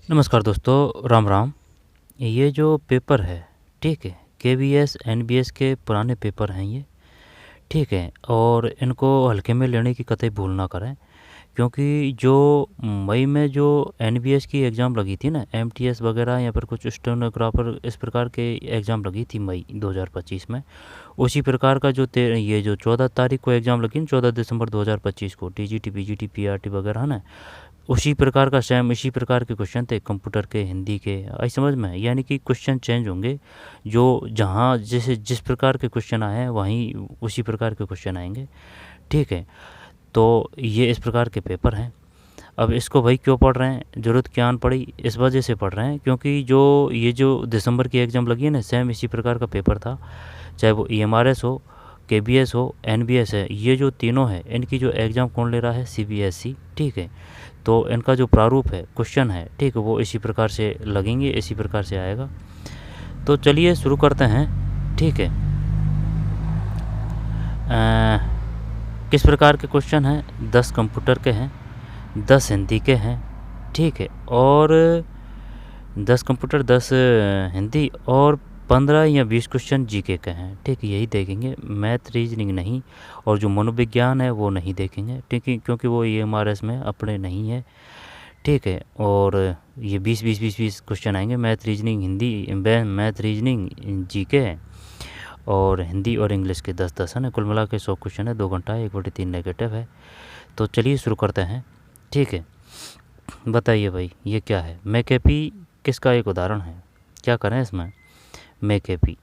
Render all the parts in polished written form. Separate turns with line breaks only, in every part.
नमस्कार दोस्तों, राम राम। ये जो पेपर है, ठीक है, केवीएस एनबीएस के पुराने पेपर हैं ये, ठीक है। और इनको हल्के में लेने की कतई भूल ना करें, क्योंकि जो मई में जो एनबीएस की एग्ज़ाम लगी थी ना, एमटीएस वगैरह या फिर कुछ स्टेनोग्राफर इस प्रकार के एग्ज़ाम लगी थी मई 2025 में, उसी प्रकार का ये जो 14 तारीख को एग्ज़ाम लगी ना, 14 दिसंबर 2025 को टीजीटी पीजीटी पीआरटी वगैरह ना, उसी प्रकार का सेम इसी प्रकार के क्वेश्चन थे, कंप्यूटर के, हिंदी के। आई समझ में? यानी कि क्वेश्चन चेंज होंगे, जो जहाँ जैसे जिस प्रकार के क्वेश्चन आए हैं वहीं उसी प्रकार के क्वेश्चन आएंगे, ठीक है। तो ये इस प्रकार के पेपर हैं। अब इसको भाई क्यों पढ़ रहे हैं, ज़रूरत क्या आन पड़ी, इस वजह से पढ़ रहे हैं क्योंकि जो दिसंबर की एग्ज़ाम लगी है ना, सेम इसी प्रकार का पेपर था। चाहे वो ईएमआरएस हो, केबीएस हो, एनबीएस है, ये जो तीनों है, इनकी जो एग्ज़ाम कौन ले रहा है? सीबीएसई, ठीक है। तो इनका जो प्रारूप है, क्वेश्चन है, ठीक है, वो इसी प्रकार से लगेंगे, इसी प्रकार से आएगा। तो चलिए शुरू करते हैं, ठीक है। किस प्रकार के क्वेश्चन हैं? 10 कंप्यूटर के हैं, 10 हिंदी के हैं, ठीक है। और 10 कंप्यूटर, 10 हिंदी और 15 या 20 क्वेश्चन जीके के हैं, ठीक है। यही देखेंगे, मैथ रीजनिंग नहीं, और जो मनोविज्ञान है वो नहीं देखेंगे, ठीक है, क्योंकि वो ईएमआरएस में अपने नहीं है, ठीक है। और ये 20 क्वेश्चन आएंगे, math reasoning Hindi, math reasoning GK, और हिंदी और इंग्लिश के 10-10 है ना, कुल मिला के 100 क्वेश्चन है। 2 घंटा है, 1/3 नेगेटिव है। तो चलिए शुरू करते हैं, ठीक है। बताइए भाई, ये क्या है? मैकेपी किसका एक उदाहरण है? क्या करें इसमें? मैकेपी,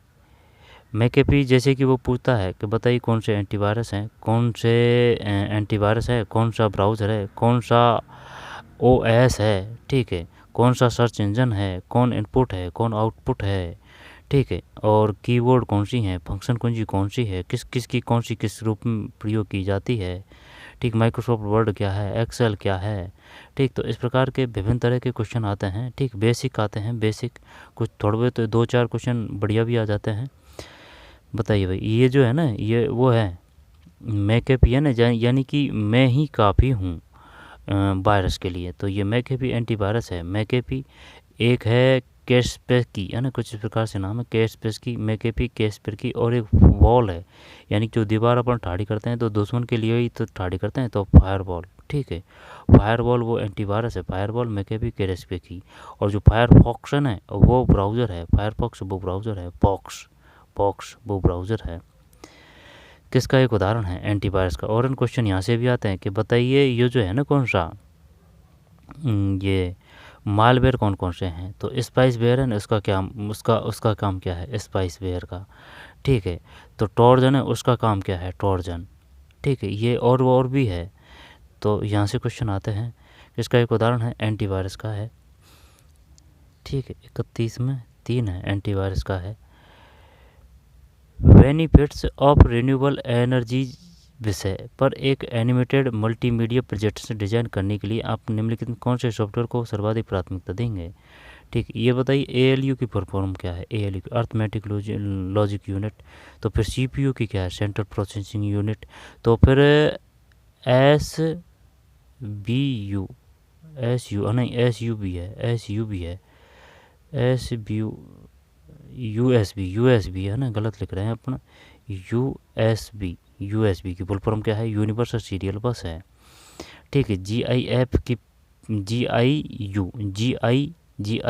मैकेपी जैसे कि वो पूछता है कि बताइए कौन से एंटीवायरस हैं, कौन से एंटीवायरस है, कौन सा ब्राउज़र है, कौन सा ओएस है, ठीक है, कौन सा सर्च इंजन है, कौन इनपुट है, कौन आउटपुट है, ठीक है। और कीवर्ड कौन सी हैं, फंक्शन कुंजी कौन सी है, किस किस की कौन सी किस रूप में प्रयोग की जाती है, ठीक। माइक्रोसॉफ्ट वर्ड क्या है, एक्सेल क्या है, ठीक। तो इस प्रकार के विभिन्न तरह के क्वेश्चन आते हैं, ठीक। बेसिक आते हैं, बेसिक, कुछ थोड़े बहुत 2-4 क्वेश्चन बढ़िया भी आ जाते हैं। बताइए भाई, ये जो है ना, ये वो है मैकेपी है ना, यानी कि मैं ही काफ़ी हूँ वायरस के लिए। तो ये मैकेपी एंटीवायरस है। मैकेपी एक है कैस्पेकी, है ना, कुछ इस प्रकार से नाम है, कैस्पेकी, मैकेपी, कैस्पेकी। और एक वॉल है, यानी कि जो दीवार अपन ठाड़ी करते हैं तो दुश्मन के लिए ही तो ठाड़ी करते हैं, तो फायरवॉल, ठीक है। फायरवॉल वो एंटीवायरस है, फायरवॉल, मैकेपी, कैस्पेकी। और जो फायरफॉक्स है ना, वो ब्राउज़र है, फायरफॉक्स वो ब्राउज़र है, पॉक्स पॉक्स वो ब्राउज़र है। किसका एक उदाहरण है? एंटीवायरस का। और इन क्वेश्चन यहाँ से भी आते हैं कि बताइए ये जो है ना, कौन सा ये मालवेयर कौन कौन से हैं? तो स्पाइसवेयर है ना, उसका क्या, उसका काम क्या है? स्पाइसवेयर का, ठीक है। तो ट्रोजन है, उसका काम क्या है? ट्रोजन, ठीक है। ये और वो और भी है। तो यहाँ से क्वेश्चन आते हैं, इसका एक उदाहरण है, एंटीवायरस का है, ठीक है। 31 में 3 है, एंटीवायरस का है। बेनिफिट्स ऑफ रिन्यूएबल एनर्जी विषय पर एक एनिमेटेड मल्टीमीडिया प्रोजेक्ट डिजाइन करने के लिए आप निम्नलिखित में कौन से सॉफ्टवेयर को सर्वाधिक प्राथमिकता देंगे? ठीक, ये बताइए। एएलयू की परफॉर्म क्या है? एएलयू की अर्थमेटिक लॉजिक यूनिट। तो फिर सीपीयू की क्या है? Central processing unit. तो फिर S B U, S U नहीं, एस यू भी है, एस यू भी है, एस बी यू, यूएसबी है ना, गलत लिख रहे हैं अपना, यूएसबी की फुल फॉर्म क्या है? यूनिवर्सल सीरियल बस है, ठीक है। जी आई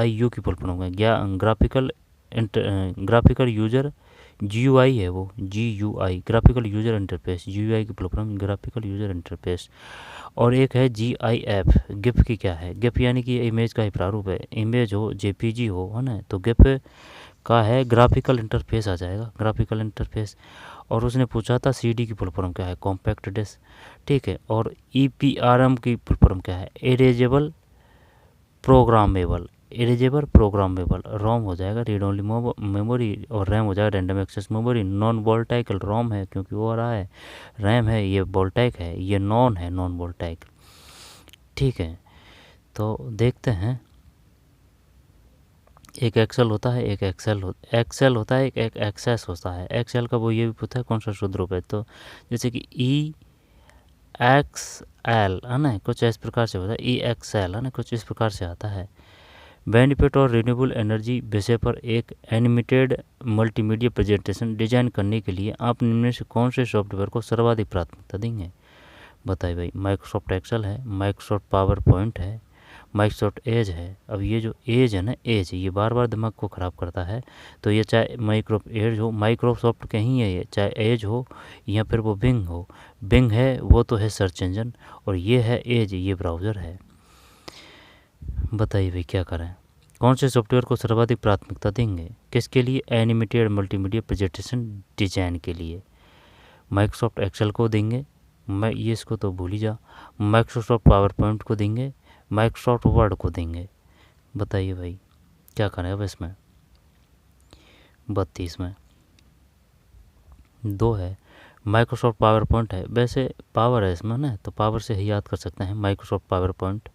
यू की फुल फॉर्म है ग्राफिकल ग्राफिकल यूजर, जीयूआई है वो, GUI, graphical user interface, GUI की full form graphical user interface. और एक है जीआईएफ, गिफ की क्या है? गिफ यानी कि इमेज का ही प्रारूप है, इमेज हो, जेपीजी हो, है ना, तो गिफ का है ग्राफिकल इंटरफेस आ जाएगा, ग्राफिकल इंटरफेस। और उसने पूछा था सीडी की फुल फॉर्म क्या है? कॉम्पैक्ट डिस्क, ठीक है। और ईपीआरएम की फुल फॉर्म क्या है? Erasable programmable, erasable programmable. ROM हो जाएगा रीड ओनली मेमोरी, और रैम हो जाएगा random access memory. Non volatile ROM है क्योंकि वो आ रहा है, रैम है, ये वोल्टाइक है, ये नॉन है, नॉन वोल्टाइक, ठीक है। तो देखते हैं, एक एक्सेल होता है, एक एक्सेल होता है, एक एक्सेस होता है। एक्सेल का वो ये भी पूछता है कौन सा शुद्ध रूप है, तो जैसे कि ई एक्स एल है ना, कुछ इस प्रकार से होता है, ई एक्स एल है ना, कुछ इस प्रकार से आता है, बेनिफिट और रिन्यूएबल एनर्जी विषय पर एक एनिमेटेड मल्टीमीडिया प्रेजेंटेशन डिजाइन करने के लिए आप निम्न से कौन से सॉफ्टवेयर को सर्वाधिक प्राथमिकता देंगे? बताइए भाई। माइक्रोसॉफ्ट एक्सेल है, माइक्रोसॉफ्ट पावर पॉइंट है, माइक्रोसॉफ्ट एज है। अब ये जो एज है ना, एज ये बार बार दिमाग को ख़राब करता है। तो ये चाहे एज हो, माइक्रोसॉफ्ट के ही है ये, चाहे एज हो या फिर वो बिंग हो। बिंग है वो तो है सर्च इंजन, और ये है एज, ये ब्राउज़र है। बताइए भाई क्या करें? कौन से सॉफ्टवेयर को सर्वाधिक प्राथमिकता देंगे? किसके लिए? एनिमेटेड मल्टीमीडिया प्रेजेंटेशन डिजाइन के लिए माइक्रोसॉफ्ट एक्सेल को देंगे, मैं ये इसको तो भूल ही जा। माइक्रोसॉफ्ट पावर पॉइंट को देंगे, माइक्रोसॉफ्ट वर्ड को देंगे। बताइए भाई क्या करें अब इसमें? 32 में 2 है। माइक्रोसॉफ्ट पावर पॉइंट है, वैसे पावर है इसमें ना, तो पावर से ही याद कर सकते हैं माइक्रोसॉफ्ट पावर पॉइंट।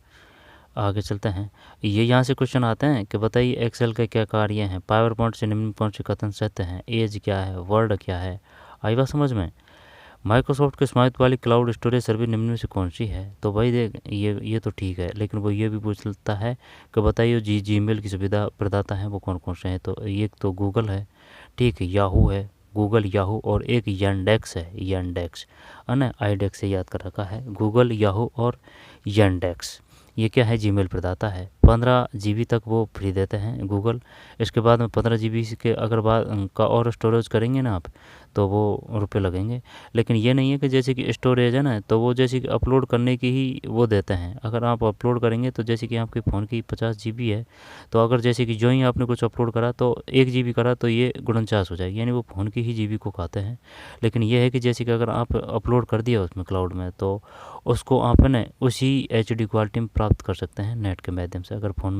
आगे चलते हैं। ये यहाँ से क्वेश्चन आते हैं कि बताइए एक्सेल के क्या कार्य हैं, पावर पॉइंट से निम्न कौन से कथन सत्य हैं, एज क्या है, वर्ड क्या है। आई बात समझ में? माइक्रोसॉफ्ट के स्वामित्व वाली क्लाउड स्टोरेज सर्विस निम्न में से कौन सी है? तो भाई देख, ये तो ठीक है, लेकिन वो ये भी पूछता है कि बताइए जीमेल की सुविधा प्रदाता हैं वो कौन कौन से हैं। तो एक तो गूगल है, ठीक है, याहू है, गूगल याहू, और एक यांडेक्स है, यांडेक्स है ना, आईडेक्स से याद कर रखा है। गूगल, याहू और यांडेक्स ये क्या है? जीमेल प्रदाता है। 15 GB तक वो फ्री देते हैं गूगल। इसके बाद में 15 GB के अगर बाद का और स्टोरेज करेंगे ना आप, तो वो रुपये लगेंगे। लेकिन ये नहीं है कि जैसे कि स्टोरेज है ना, तो वो जैसे कि अपलोड करने की ही वो देते हैं। अगर आप अपलोड करेंगे तो जैसे कि आपके फ़ोन की 50 GB है, तो अगर जैसे कि जो ही आपने कुछ अपलोड करा तो 1 GB करा तो ये 49 हो जाएगी, यानी वो फ़ोन की ही GB को खाते हैं। लेकिन ये है कि जैसे कि अगर आप अपलोड कर दिया उसमें क्लाउड में, तो उसको आप ना उसी HD क्वालिटी में प्राप्त कर सकते हैं नेट के माध्यम से। अगर फ़ोन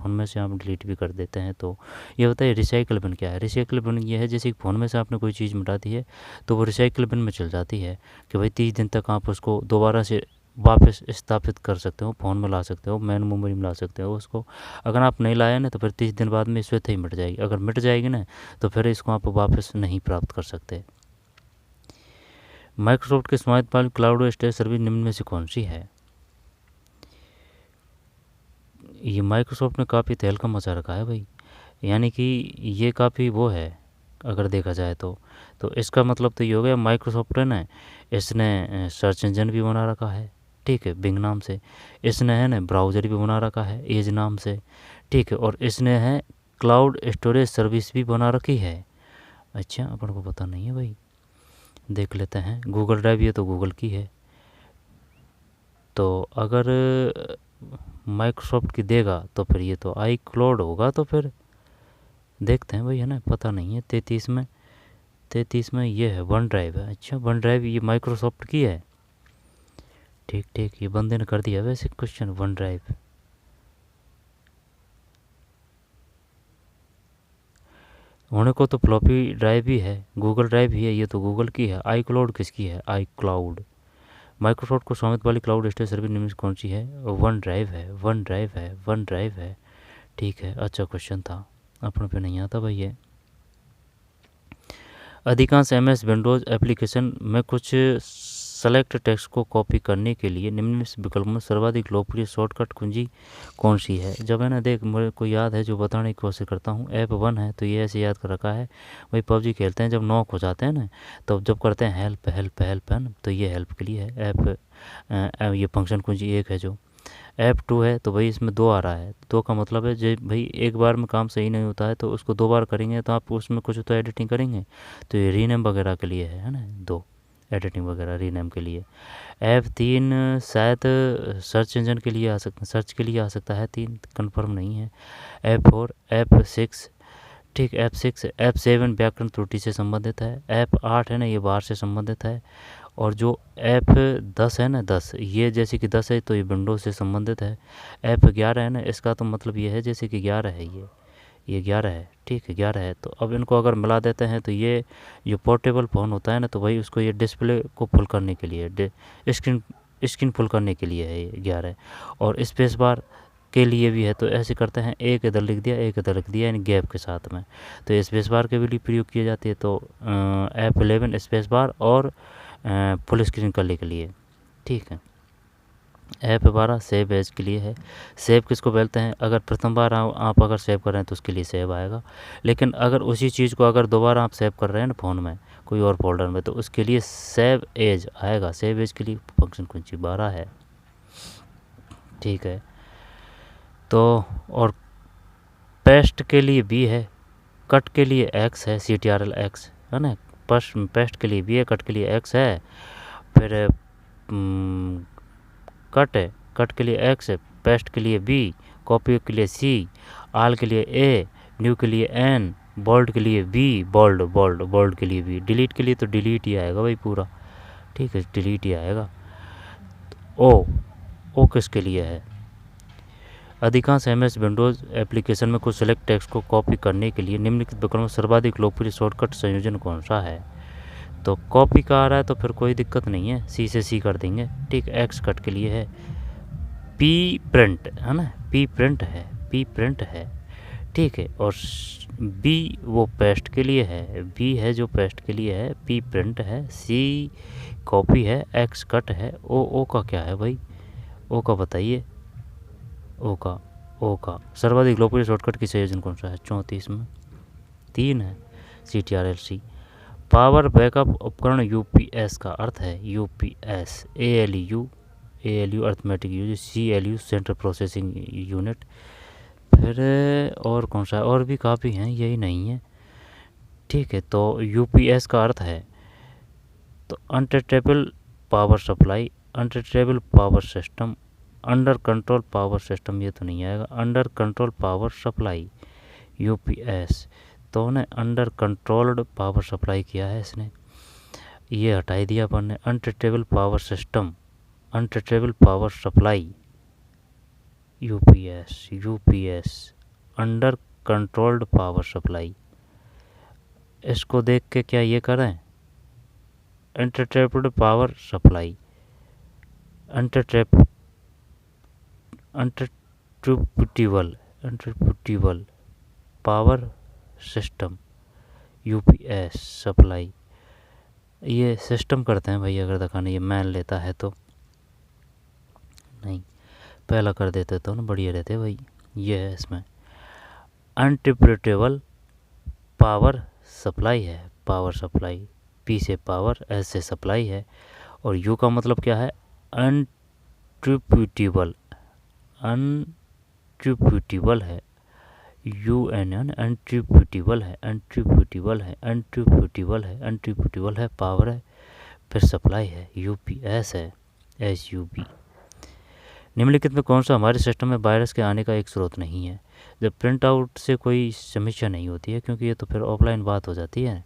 में से आप डिलीट भी कर देते हैं तो। ये बताइए रिसाइकल बिन क्या है? रिसाइकल बिन ये है जैसे कि फ़ोन में से आपने कोई चीज़ मिटा दी है तो वो रिसाइकल बिन में चल जाती है, कि भाई 30 दिन तक आप उसको दोबारा से वापस स्थापित कर सकते हो, फ़ोन में ला सकते हो, मेन मेमोरी में ला सकते हो उसको। अगर आप नहीं लाया ना तो फिर 30 दिन बाद में स्वतः ही मिट जाएगी। अगर मिट जाएगी ना तो फिर इसको आप वापस नहीं प्राप्त कर सकते। माइक्रोसॉफ्ट के स्वामित्व वाली क्लाउड स्टोरेज सर्विस निम्न में से कौन सी है? ये माइक्रोसॉफ्ट ने काफ़ी तहलका मचा रखा है भाई, यानी कि ये काफ़ी वो है अगर देखा जाए तो इसका मतलब तो ये हो गया माइक्रोसॉफ्ट है ना, इसने सर्च इंजन भी बना रखा है, ठीक है, बिंग नाम से। इसने है ना ब्राउज़र भी बना रखा है एज नाम से, ठीक है, और इसने है क्लाउड स्टोरेज सर्विस भी बना रखी है। अच्छा, अपन को पता नहीं है भाई, देख लेते हैं। गूगल ड्राइव ये तो गूगल की है, तो अगर माइक्रोसॉफ्ट की देगा तो फिर ये तो आई क्लाउड होगा। तो फिर देखते हैं भाई, है ना, पता नहीं है। 33 में ये है वन ड्राइव है। अच्छा, वन ड्राइव ये माइक्रोसॉफ्ट की है, ठीक ठीक, ये बंदे ने कर दिया वैसे क्वेश्चन। वन ड्राइव होने को तो फ्लॉपी ड्राइव भी है, गूगल ड्राइव भी है, ये तो गूगल की है। आई क्लाउड किसकी है? आई क्लाउड। माइक्रोसॉफ्ट को स्वामित्व वाली क्लाउड स्टोरेज सर्विस निम्न में से कौन सी है? वन ड्राइव है, वन ड्राइव है, वन ड्राइव है, ठीक है। अच्छा क्वेश्चन था, अपने पे नहीं आता भाई ये। अधिकांश MS विंडोज़ एप्लीकेशन में कुछ सेलेक्ट टेक्स्ट को कॉपी करने के लिए निम्न विकल्पों में सर्वाधिक लोकप्रिय शॉर्टकट कुंजी कौन सी है? जब है ना, देख मेरे को याद है, जो बताने की कोशिश करता हूँ। F1 है, तो ये ऐसे याद कर रखा है भाई। PUBG खेलते हैं जब नॉक हो जाते हैं ना, तो जब करते हैं हेल्प हेल्प हेल्प है ना, तो ये हेल्प के लिए है। ये फंक्शन कुंजी 1 है। जो F2 है, तो भाई इसमें 2 आ रहा है। 2 का मतलब है जो भाई एक बार में काम सही नहीं होता है तो उसको 2 बार करेंगे तो आप उसमें कुछ तो एडिटिंग करेंगे, तो ये रीनेम वगैरह के लिए है ना, 2 एडिटिंग वगैरह रीनेम के लिए। F3 शायद सर्च इंजन के लिए आ सकता, सर्च के लिए आ सकता है। 3 कंफर्म नहीं है। F4, F6, ठीक, F7 व्याकरण त्रुटि से संबंधित है। F8 है ना, ये बाहर से संबंधित है। और जो F10 है ना, 10, ये जैसे कि 10 है तो ये विंडोज़ से संबंधित है। F11 है ना, इसका तो मतलब ये है जैसे कि 11 है, ये 11 है, ठीक है, 11 है। तो अब इनको अगर मिला देते हैं तो ये जो पोर्टेबल फ़ोन होता है ना, तो भाई उसको ये डिस्प्ले को फुल करने के लिए, स्क्रीन फुल करने के लिए है ये 11। और स्पेस बार के लिए भी है। तो ऐसे करते हैं, एक इधर लिख दिया, एक इधर लिख दिया, यानी गैप के साथ में, तो स्पेस बार के भी लिए प्रयोग किए जाती है। तो F11 स्पेस बार और फुल स्क्रीन करने के लिए, ठीक है। F12 सेव एज के लिए है। सेव किसको बोलते हैं? अगर प्रथम बार आप अगर सेव कर रहे हैं तो उसके लिए सेव आएगा, लेकिन अगर उसी चीज़ को अगर दोबारा आप सेव कर रहे हैं ना फ़ोन में कोई और फोल्डर में, तो उसके लिए सेव एज आएगा। सेव एज के लिए फंक्शन कुंजी 12 है, ठीक है। तो और पेस्ट के लिए बी है, कट के लिए एक्स है, CTRL एक्स है ना। पेस्ट के लिए बी है, कट के लिए एक्स है, फिर कट है, कट के लिए एक्स है, पेस्ट के लिए बी, कॉपी के लिए सी, आल के लिए ए, न्यू के लिए एन, बोल्ड के लिए बी, बोल्ड के लिए बी, डिलीट के लिए तो डिलीट ही आएगा भाई पूरा, ठीक है, डिलीट ही आएगा। ओ किसके लिए है? अधिकांश MS विंडोज़ एप्लीकेशन में कुछ सेलेक्ट टेक्स्ट को कॉपी करने के लिए निम्नलिखित विकल्पों में सर्वाधिक लोकप्रिय शॉर्टकट संयोजन कौन सा है? तो कॉपी का आ रहा है तो फिर कोई दिक्कत नहीं है, सी से सी कर देंगे, ठीक। एक्स कट के लिए है पी प्रिंट है ना, पी प्रिंट है, ठीक है। और बी वो पेस्ट के लिए है, बी है जो पेस्ट के लिए है, पी प्रिंट है, सी कॉपी है, एक्स कट है, ओ का क्या है भाई? ओ का बताइए। ओ का सर्वाधिक लोकप्रिय शॉर्टकट की संयोजन कौन सा है? 34 में 3 है, CTRL C। पावर बैकअप उपकरण UPS का अर्थ है UPS, ALU arithmetic use, CLU central processing unit. फिर और कौन सा? और भी काफ़ी हैं, यही नहीं है, ठीक है। तो UPS का अर्थ है तो uninterruptible power supply, uninterruptible power system, under control power system, ये तो नहीं आएगा, under control power supply UPS। तो उन्हें अंडर कंट्रोल्ड पावर सप्लाई किया है इसने, ये हटाई दिया अपन ने। Uninterruptible power system, uninterruptible power supply UPS under controlled power supply. इसको देख के क्या ये करें? Uninterruptible power supply, uninterruptible power system UPS supply, ये सिस्टम करते हैं भाई, अगर दिखाने ये मैन लेता है तो नहीं, पहला कर देते तो ना बढ़िया रहते भाई। ये है इसमें अनट्रिप्यूटेबल पावर सप्लाई है, पावर सप्लाई, P से पावर, S से सप्लाई है, और U का मतलब क्या है? अनट्रिप्यूटेबल, अनट्रिप्यूटेबल है, UN अनट्रिप्यूटेबल है, अनट्रिप्यूटेबल है, अनट्रिप्यूटेबल है, अनट्रिप्यूटेबल है, पावर है, फिर सप्लाई है, UPS है, SUB। निम्नलिखित में कौन सा हमारे सिस्टम में वायरस के आने का एक स्रोत नहीं है? जब प्रिंट आउट से कोई समीक्षा नहीं होती है, क्योंकि ये तो फिर ऑफलाइन बात हो जाती है।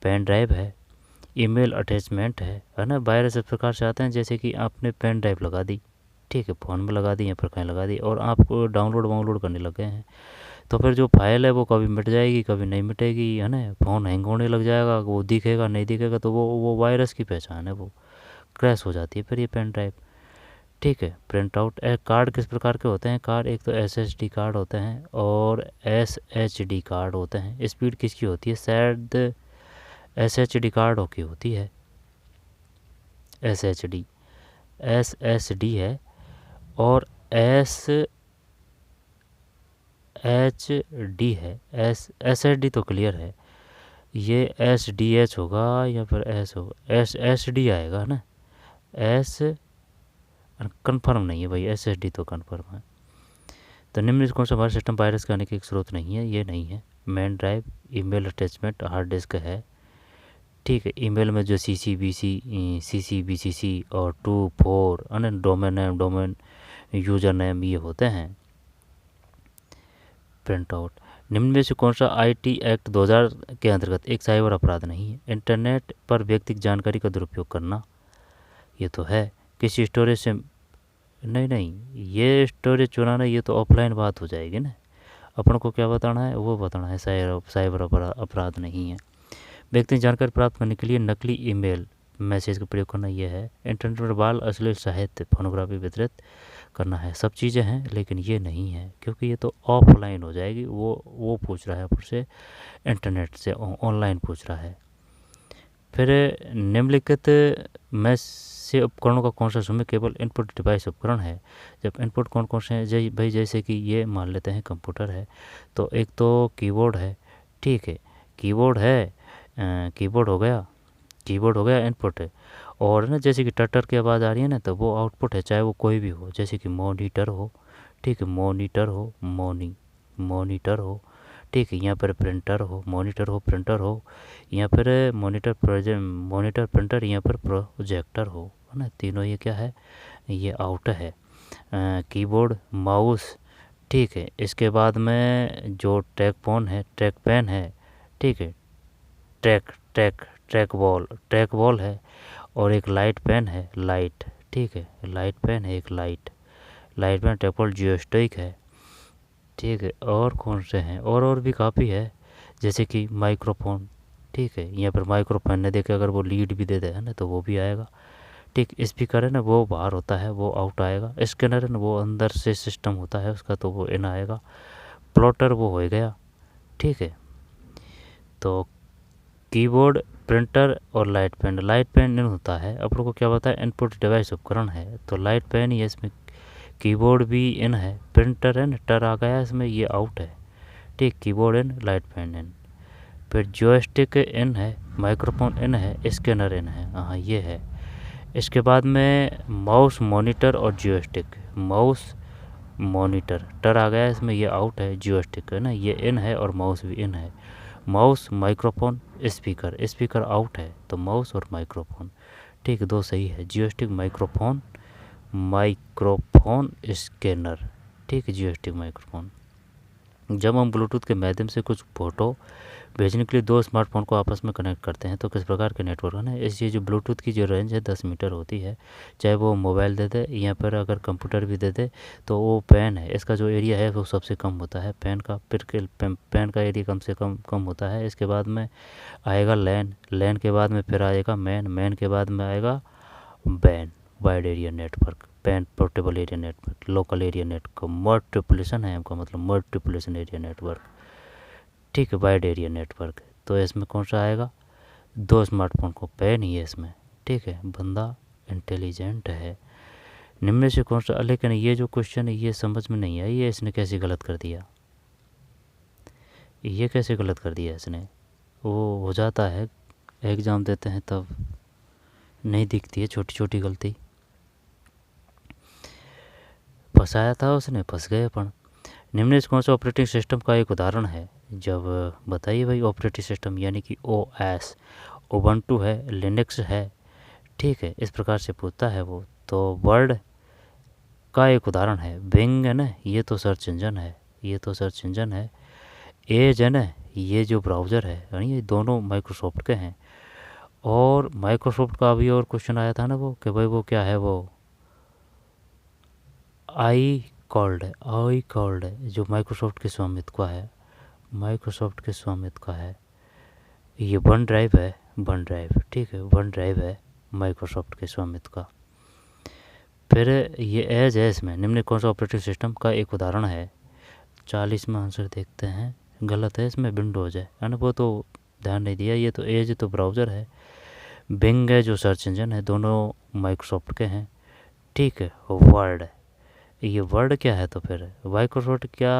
पेन ड्राइव है, ईमेल अटैचमेंट है ना। वायरस इस प्रकार से आते हैं जैसे कि आपने पेन ड्राइव लगा दी, ठीक है, फ़ोन में लगा दी या फिर कहीं लगा दी, और आपको डाउनलोड करने लग गए हैं, तो फिर जो फाइल है वो कभी मिट जाएगी, कभी नहीं मिटेगी, है ना। फ़ोन हैंग होने लग जाएगा, वो दिखेगा नहीं दिखेगा, तो वो वायरस की पहचान है, वो क्रैश हो जाती है फिर ये पेन ड्राइव, ठीक है। प्रिंट आउट कार्ड किस प्रकार के होते हैं? कार्ड एक तो SSD कार्ड होते हैं और SHD कार्ड होते हैं। स्पीड किसकी होती है? शायद SHD कार्ड की होती है, SSD है, और SHD है। SSD तो क्लियर है, ये SDH होगा या फिर S होगा, SSD आएगा ना, S कंफर्म नहीं है भाई, SSD तो कंफर्म है। तो निम्न कौन सा हमारे सिस्टम वायरस के आने की एक स्रोत नहीं है? ये नहीं है। Main drive, email attachment, hard disk है, ठीक है। ईमेल में जो CCBCC और 2 4 अन्य domain name, domain user name, ये होते हैं। प्रिंट आउट, निम्न में से कौन सा IT एक्ट 2000 के अंतर्गत एक साइबर अपराध नहीं है? इंटरनेट पर व्यक्तिगत जानकारी का दुरुपयोग करना, ये तो है। किसी स्टोरेज से नहीं, ये स्टोरेज चुराना ये तो ऑफलाइन बात हो जाएगी ना, अपन को क्या बताना है? वो बताना है, साइबर अपराध नहीं है। व्यक्तिगत जानकारी प्राप्त करने के लिए नकली ईमेल मैसेज का प्रयोग करना, यह है। इंटरनेट पर बाल अश्लील साहित्य फोनोग्राफी वितरित करना है, सब चीज़ें हैं, लेकिन ये नहीं है, क्योंकि ये तो ऑफलाइन हो जाएगी। वो पूछ रहा है आपसे इंटरनेट से, ऑनलाइन पूछ रहा है। फिर निम्नलिखित में से उपकरणों का कौन सा समय केवल इनपुट डिवाइस उपकरण है। जब इनपुट कौन कौन से हैं, भाई जैसे कि ये मान लेते हैं कंप्यूटर है, तो एक तो कीबोर्ड है, ठीक है, कीबोर्ड है, कीबोर्ड हो गया इनपुट है। और ना जैसे कि टटर की आवाज़ आ रही है ना, तो वो आउटपुट है, चाहे वो कोई भी हो, जैसे कि मॉनिटर हो, ठीक है, मॉनिटर हो, ठीक है, यहाँ पर प्रिंटर हो, मॉनिटर हो, प्रिंटर हो, यहाँ पर मॉनिटर प्रिंटर, यहाँ पर प्रोजेक्टर हो, है ना, तीनों ये क्या है, ये आउट है। कीबोर्ड, माउस, ठीक है, इसके बाद में जो ट्रैक पेन है, ठीक है, ट्रैक बॉल है, और एक लाइट पेन है, ठीक है, लाइट पेन है, एक लाइट पेन, ट्रैक बॉल, जियोस्टिक है, ठीक है। और कौन से हैं, और भी काफ़ी है, जैसे कि माइक्रोफोन, ठीक है, यहाँ पर माइक्रोफोन ने देखे अगर वो लीड भी दे दे है ना, तो वो भी आएगा, ठीक। स्पीकर है ना, वो बाहर होता है, वो आउट आएगा। स्कैनर है ना, वो अंदर से सिस्टम होता है उसका, तो वो इन आएगा। प्लॉटर वो हो गया, ठीक है। तो कीबोर्ड, प्रिंटर और लाइट पेन इन होता है। अब लोग को क्या बताया, इनपुट डिवाइस उपकरण है, तो लाइट पेन ये इसमें, कीबोर्ड भी इन है, प्रिंटर इन, टर आ गया इसमें, ये आउट है, ठीक, keyboard in, light pain in. फिर जॉयस्टिक इन है, माइक्रोफोन इन है, स्कैनर इन है, हाँ ये है। इसके बाद में माउस, मॉनिटर और जॉयस्टिक, माउस, मॉनिटर, टर आ गया इसमें, ये आउट है, जॉयस्टिक है ना, ये इन है, और माउस भी इन है। माउस, माइक्रोफोन, स्पीकर आउट है, तो माउस और माइक्रोफोन, ठीक, दो सही है, जॉयस्टिक, माइक्रोफोन, स्कैनर, ठीक है, जॉयस्टिक, माइक्रोफोन। जब हम ब्लूटूथ के माध्यम से कुछ फ़ोटो भेजने के लिए दो स्मार्टफोन को आपस में कनेक्ट करते हैं, तो किस प्रकार के नेटवर्क है ना, ये जो ब्लूटूथ की जो रेंज है 10 मीटर होती है, चाहे वो मोबाइल दे दे, यहाँ पर अगर कंप्यूटर भी दे दे, तो वो पेन है, इसका जो एरिया है वो सबसे कम होता है, पेन का, पेन का एरिया कम से कम होता है। इसके बाद में आएगा लैन के बाद में फिर आएगा मैन के बाद में आएगा ban, wide area network, pan, portable area network, local area network, multiplication है हमका मतलब मल्टीप्लिकेशन एरिया नेटवर्क, ठीक है, वाइड एरिया नेटवर्क। तो इसमें कौन सा आएगा, दो स्मार्टफोन को पैन ही है इसमें, ठीक है, बंदा इंटेलिजेंट है। निम्न में से कौन सा, लेकिन ये जो क्वेश्चन है ये समझ में नहीं आई, ये इसने कैसे गलत कर दिया, ये कैसे गलत कर दिया इसने। वो हो जाता है, एग्ज़ाम देते हैं तब नहीं दिखती है छोटी छोटी गलती, फंसाया था उसने, फंस गए अपन। निम्न कौन सा ऑपरेटिंग सिस्टम का एक उदाहरण है, जब बताइए भाई, ऑपरेटिंग सिस्टम यानी कि OS, उबंटू है, लिनक्स है, ठीक है, इस प्रकार से पूछता है वो। तो वर्ड का एक उदाहरण है, बिंग है ना, ये तो सर्च इंजन है, एज है ना, ये जो ब्राउज़र है, यानी ये दोनों माइक्रोसॉफ्ट के हैं। और माइक्रोसॉफ्ट का अभी और क्वेश्चन आया था ना वो, कि भाई वो क्या है, वो आई कॉल्ड है, जो माइक्रोसॉफ्ट के स्वामित्व का है, ये वन ड्राइव, ठीक है, वन ड्राइव है माइक्रोसॉफ्ट के स्वामित्व का। फिर ये एज है, इसमें निम्न कौन सा ऑपरेटिंग सिस्टम का एक उदाहरण है। 40 में आंसर देखते हैं, गलत है, इसमें विंडोज़ है ना, वो तो ध्यान नहीं दिया। ये तो एज तो ब्राउज़र है, बिंग है जो सर्च इंजन है, दोनों माइक्रोसॉफ्ट के हैं, ठीक है। वर्ड, ये वर्ड क्या है, तो फिर माइक्रोसॉफ्ट क्या,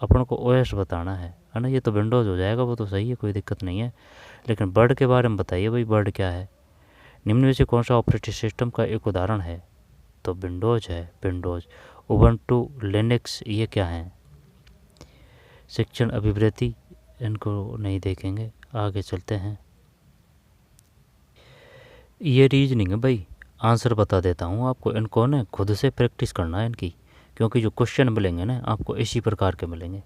अपन को OS बताना है ना, ये तो विंडोज़ हो जाएगा, वो तो सही है, कोई दिक्कत नहीं है। लेकिन वर्ड के बारे में बताइए भाई, वर्ड क्या है। निम्न में से कौन सा ऑपरेटिंग सिस्टम का एक उदाहरण है, तो विंडोज़ है, उबंटू, लिनक्स, ये क्या है। शिक्षण अभिवृत्ति, इनको नहीं देखेंगे, आगे चलते हैं। ये रीजनिंग है भाई, आंसर बता देता हूँ आपको, इनको ना खुद से प्रैक्टिस करना है इनकी, क्योंकि जो क्वेश्चन मिलेंगे ना आपको इसी प्रकार के मिलेंगे,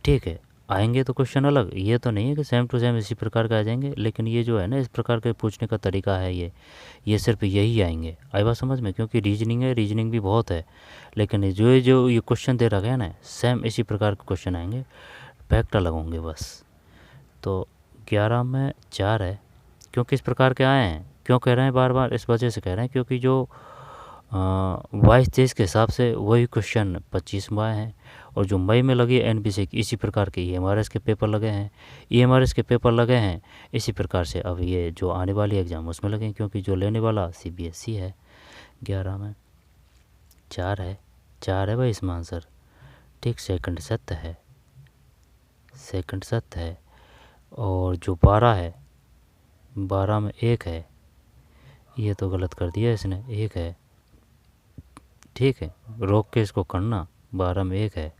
ठीक है। आएंगे तो क्वेश्चन अलग, ये तो नहीं है कि सेम टू सेम इसी प्रकार के आ जाएंगे, लेकिन ये जो है ना, इस प्रकार के पूछने का तरीका है, ये सिर्फ यही आएंगे। आई बात समझ में, क्योंकि रीजनिंग है, रीजनिंग भी बहुत है, लेकिन जो ये क्वेश्चन दे रखा है ना, सेम इसी प्रकार के क्वेश्चन आएंगे, फैक्ट अलग होंगे बस। तो 11 में 4 है, क्योंकि इस प्रकार के आए हैं, क्यों कह रहे हैं बार बार, इस वजह से कह रहे हैं क्योंकि जो 22-23 के हिसाब से वही क्वेश्चन 25वां है। और जो मई में लगे NBC की इसी प्रकार के EMRS के पेपर लगे हैं, EMRS के पेपर लगे हैं इसी प्रकार से अब ये जो आने वाली एग्ज़ाम उसमें लगे, क्योंकि जो लेने वाला CBSE है। 11 में 4 है भाई इसमें आंसर। ठीक, सेकंड सत्य है, सेकंड सत्य है। और जो 12 है, 12 में 1 है, ये तो गलत कर दिया इसने, 1 है। ठीक है, रोक के इसको करना, 12 में 1 है।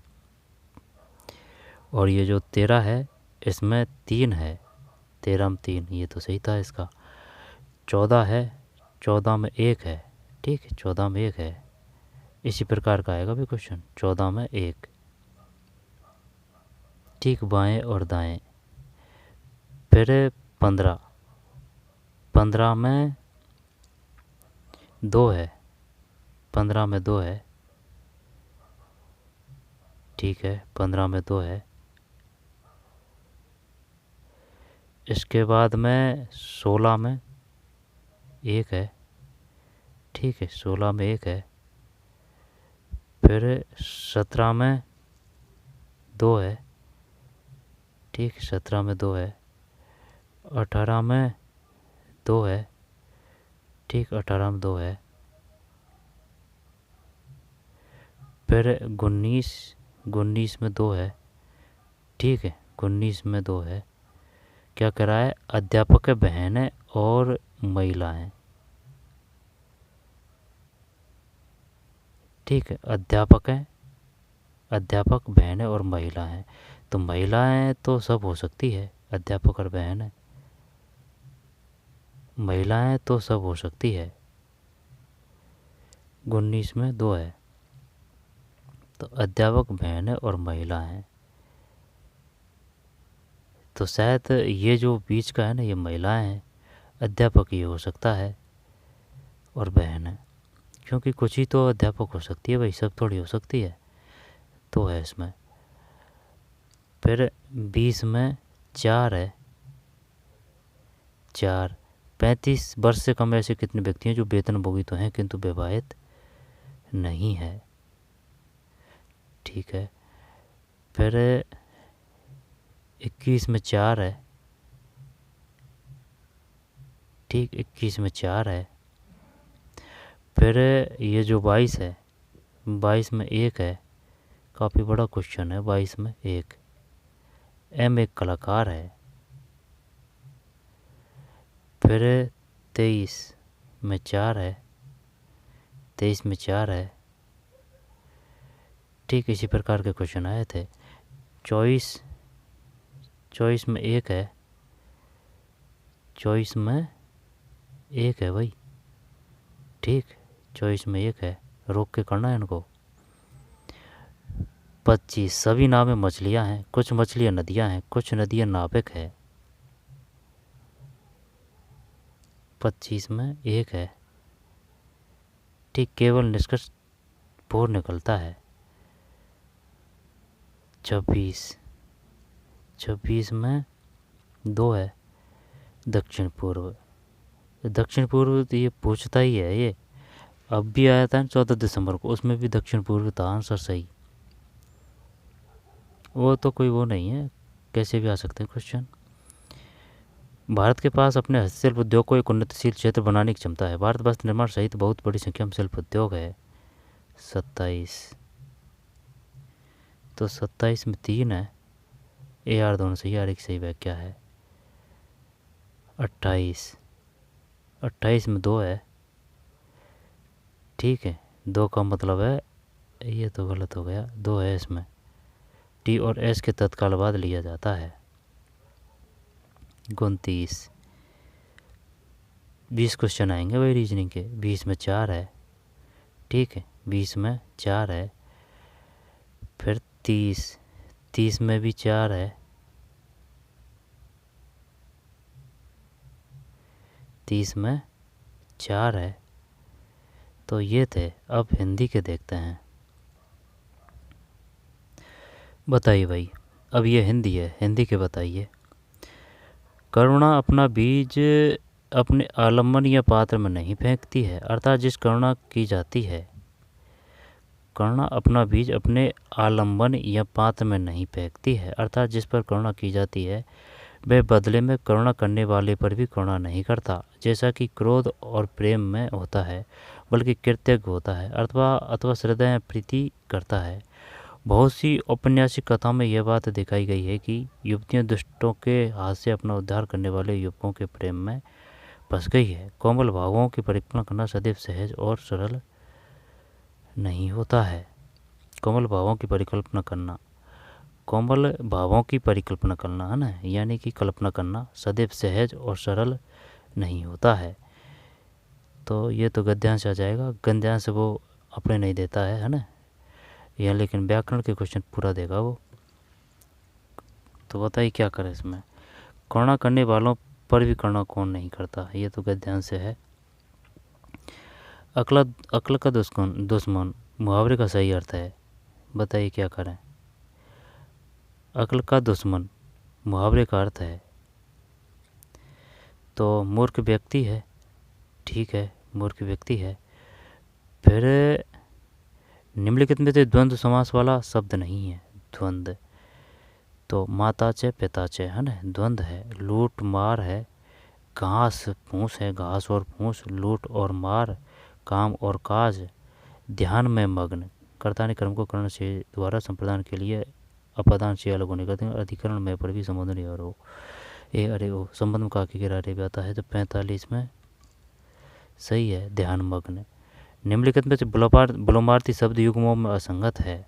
और ये जो 13 है इसमें 3 है, 13 में 3, ये तो सही था इसका। 14 है, 14 में 1 है। ठीक है, 14 में 1 है, इसी प्रकार का आएगा भी क्वेश्चन, 14 में 1। ठीक, बाएं और दाएं। फिर 15, 15 में 2 है, 15 में 2 है। ठीक है, 15 में 2 है। इसके बाद में 16 में 1 है। ठीक है, 16 में 1 है। फिर 17 में 2 है। ठीक, 17 में 2 है। 18 में 2 है। ठीक, 18 में 2 है। फिर 19 में 2 है। ठीक है, 19 में 2 है। क्या कह रहा है, अध्यापक बहनें और महिलाएं। ठीक है, अध्यापक बहनें और महिलाएं, तो महिलाएं तो सब हो सकती है, अध्यापक और बहनें, महिलाएं तो सब हो सकती है। 19 में 2 है, तो अध्यापक बहनें और महिलाएं, तो शायद ये जो बीच का है ना, ये महिलाएं हैं, अध्यापक ये हो सकता है और बहन है, क्योंकि कुछ ही तो अध्यापक हो सकती है भाई, सब थोड़ी हो सकती है, तो है इसमें। फिर 20 में 4 है, 4। 35 वर्ष से कम ऐसे कितने व्यक्ति हैं जो वेतनभोगी तो हैं किंतु विवाहित नहीं है। ठीक है, फिर 21 में 4 है। ठीक, 21 में 4 है। फिर ये जो 22 है, 22 में 1 है, काफ़ी बड़ा क्वेश्चन है। 22 में 1, M एक कलाकार है। फिर 23 में 4 है, 23 में 4 है। ठीक, इसी प्रकार के क्वेश्चन आए थे। 24 में 1 है, 24 में 1 है भाई। ठीक, 24 में 1 है, रोक के करना है इनको। 25, सभी नावें मछलियां हैं, कुछ मछलियां नदियां हैं, कुछ नदियां नाविक है। 25 में 1 है। ठीक, केवल निष्कर्ष 4 निकलता है। 26 में 2 है, दक्षिण पूर्व। दक्षिण पूर्व तो ये पूछता ही है, ये अब भी आया था 14 दिसंबर को, उसमें भी दक्षिण पूर्व था आंसर सही। वो तो कोई वो नहीं है, कैसे भी आ सकते हैं क्वेश्चन। भारत के पास अपने हस्तशिल्प उद्योग को एक उन्नतशील क्षेत्र बनाने की क्षमता है। भारत वस्त्र निर्माण सहित बहुत बड़ी संख्या में शिल्प उद्योग है। 27, तो 27 में 3 है, AR दोनों सही, यार एक सही व्याख्या है। 28 में 2 है। ठीक है, 2 का मतलब है, ये तो गलत हो गया, 2 है इसमें, T और S के तत्काल बाद लिया जाता है। 29, 20 क्वेश्चन आएंगे भाई रीजनिंग के। 20 में 4 है। ठीक है, 20 में 4 है। फिर 30 में भी 4 है। 30 में 4 है, तो ये थे। अब हिंदी के देखते हैं। बताइए भाई, अब ये हिंदी है, हिंदी के बताइए। करुणा अपना बीज अपने आलम्बन या पात्र में नहीं फेंकती है, अर्थात जिस करुणा की जाती है, करुणा अपना बीज अपने आलम्बन या पात्र में नहीं फेंकती है, अर्थात जिस पर करुणा की जाती है वह बदले में करुणा करने वाले पर भी करुणा नहीं करता, जैसा कि क्रोध और प्रेम में होता है, बल्कि कृतज्ञ होता है अथवा श्रद्धा या प्रीति करता है। बहुत सी औपन्यासिक कथाओं में यह बात दिखाई गई है कि युवतियां दुष्टों के हाथ से अपना उद्धार करने वाले युवकों के प्रेम में फंस गई है। कोमल भावों की परिकल्पना करना सदैव सहज और सरल नहीं होता है। कोमल भावों की परिकल्पना करना, कोमल भावों की परिकल्पना करना है ना, यानी कि कल्पना करना सदैव सहज और सरल नहीं होता है। तो ये तो गद्यांश आ जाएगा, गद्यांश वो अपने नहीं देता है ना, यह लेकिन व्याकरण के क्वेश्चन पूरा देगा वो। तो बताइए क्या करें इसमें। करुणा करने वालों पर भी करुणा कौन नहीं करता, ये तो गद्यांश से है। अक्ल का दुश्मन मुहावरे का सही अर्थ है, बताइए क्या करें। अक्ल का दुश्मन मुहावरे का अर्थ है तो मूर्ख व्यक्ति है, ठीक है, मूर्ख व्यक्ति है। फिर निम्नलिखित में से द्वंद्व समास वाला शब्द नहीं है, द्वंद्व तो माताचे पिताचे है ना, द्वंद्व है। लूट मार है, घास फूस है, घास और फूस, लूट और मार, काम और काज, ध्यान में मग्न, कर्ता ने कर्म को कर्ण से द्वारा संप्रदान के लिए अपादान से अलग होने का अधिकरण में पर भी संबोधन और हो ए अरे ओ संबंध में काकी के रारे भी आता है। तो 45 में सही है, ध्यान मग्न। निम्नलिखित में से बुलोमार्थी शब्द युग्मों में असंगत है,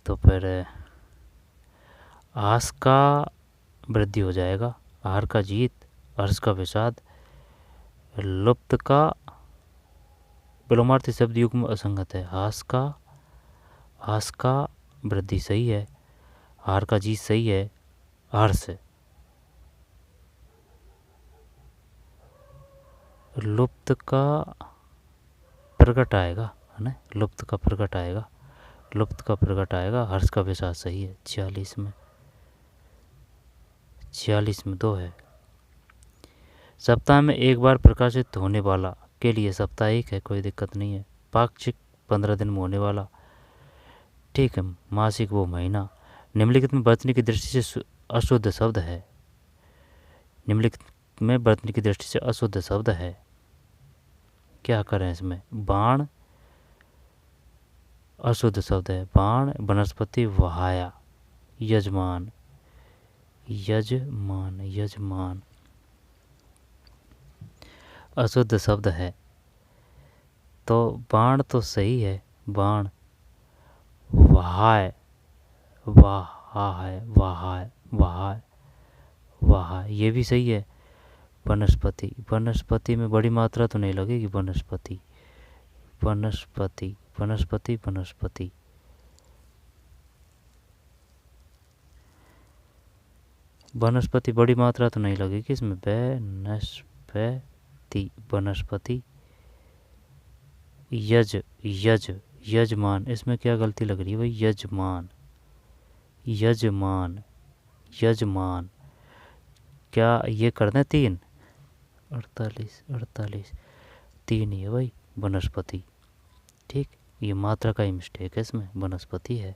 तो फिर आस का वृद्धि हो जाएगा, आहार का जीत, हर्ष का विषाद, लुप्त का विलोमार्थी शब्द युग्म असंगत है। हास का वृद्धि सही है, हार का जीत सही है, हर्ष। लुप्त का प्रकट आएगा है ना, लुप्त का प्रकट आएगा, लुप्त का प्रकट आएगा, हर्ष का विषाद सही है। 46 में 2 है। सप्ताह में एक बार प्रकाशित होने वाला के लिए साप्ताहिक है, कोई दिक्कत नहीं है। पाक्षिक 15 दिन में होने वाला, ठीक है। मासिक वो महीना। निम्नलिखित में वर्तनी की दृष्टि से अशुद्ध शब्द है, निम्नलिखित में वर्तनी की दृष्टि से अशुद्ध शब्द है, क्या करें इसमें। बाण अशुद्ध शब्द है, बाण। वनस्पति वहाया, यजमान, यजमान, यजमान अशुद्ध शब्द है। तो बाण तो सही है, बाण। वहाय, वहाय, वहाय, वहाय, वहाय ये भी सही है। वनस्पति, वनस्पति में बड़ी मात्रा तो नहीं लगेगी, वनस्पति, वनस्पति, वनस्पति, वनस्पति। वनस्पति बड़ी मात्रा तो नहीं लगेगी इसमें, वनस्पति, वनस्पति। यजमान, इसमें क्या गलती लग रही है भाई, यजमान, यजमान, यजमान। क्या ये कर दें 3? 48 3 ही है भाई, वनस्पति, ठीक। ये मात्रा का ही मिस्टेक है इसमें, वनस्पति है।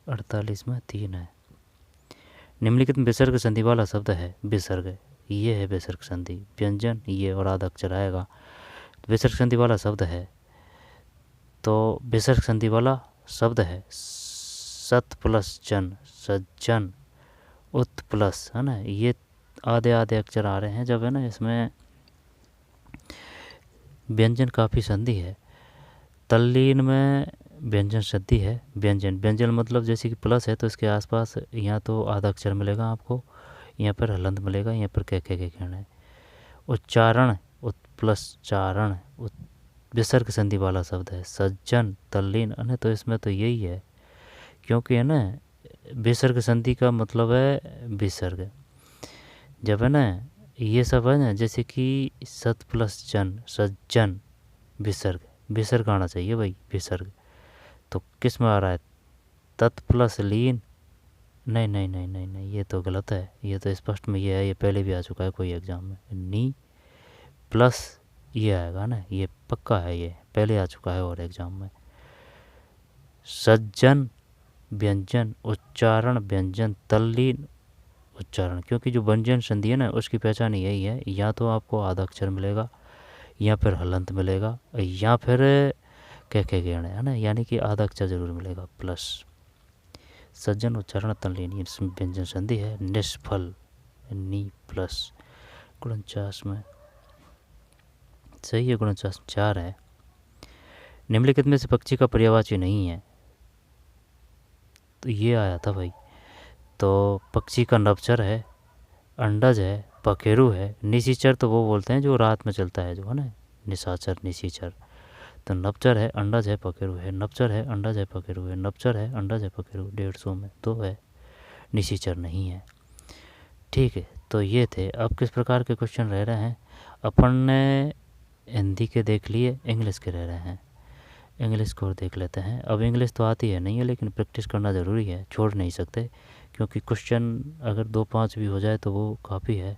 48 में 3 है। निम्नलिखित में विसर्ग संधि वाला शब्द है, विसर्ग, ये है विसर्ग संधि, व्यंजन ये और आधा अक्षर आएगा, विसर्ग संधि वाला शब्द है। तो विसर्ग संधि वाला शब्द है सत प्लस जन, सज्जन, उत प्लस है ना, ये आधे आधे अक्षर आ रहे हैं जब है ना, इसमें व्यंजन काफ़ी संधि है। तल्लीन में व्यंजन संधि है, व्यंजन, व्यंजन मतलब जैसे कि प्लस है तो इसके आसपास यहाँ तो आधा अक्षर मिलेगा आपको, यहाँ पर हलंत मिलेगा, यहाँ पर कह के कहना है। उच्चारण, उत प्लस चारण, विसर्ग संधि वाला शब्द है सज्जन, तल्लीन है, तो इसमें तो यही है, क्योंकि है ना विसर्ग संधि का मतलब है विसर्ग। जब है ना ये सब है ना, जैसे कि सत प्लस जन, सज्जन, विसर्ग, विसर्ग आना चाहिए भाई, विसर्ग। तो किस में आ रहा है, तत् प्लस लीन, नहीं नहीं नहीं नहीं नहीं, ये तो गलत है, ये तो स्पष्ट में ये है, ये पहले भी आ चुका है कोई एग्ज़ाम में। नी प्लस ये आएगा ना, ये पक्का है, ये पहले आ चुका है और एग्ज़ाम में। सज्जन व्यंजन उच्चारण व्यंजन तल्लीन उच्चारण, क्योंकि जो व्यंजन संधि है ना उसकी पहचान यही है, या तो आपको आधा अक्षर मिलेगा या फिर हलंत मिलेगा या फिर कह गण है ना, यानी कि आधा अक्षर जरूर मिलेगा प्लस। सज्जन उच्चारण तल्लीन इसमें व्यंजन संधि है। निष्फल नी प्लस 49 में सही है, 49 4 है। निम्नलिखित में से पक्षी का पर्यायवाची नहीं है, तो ये आया था भाई। तो पक्षी का नभचर है, अंडज है, पखेरु है, निशाचर तो वो बोलते हैं जो रात में चलता है जो है ना, निशाचर निशाचर। तो नभचर है, अंडज है, पखेरु है, नभचर है, अंडज है, पखेरु है, नभचर है, अंडज है, पखेरु। 150 में 2 है, निशाचर नहीं है। ठीक है, तो ये थे। अब किस प्रकार के क्वेश्चन रह रहे हैं, अपन ने हिंदी के देख लिए, इंग्लिश के रह रहे हैं। इंग्लिश को देख लेते हैं। अब इंग्लिश तो आती है नहीं है, लेकिन प्रैक्टिस करना ज़रूरी है, छोड़ नहीं सकते, क्योंकि क्वेश्चन अगर 2-5 भी हो जाए तो वो काफ़ी है।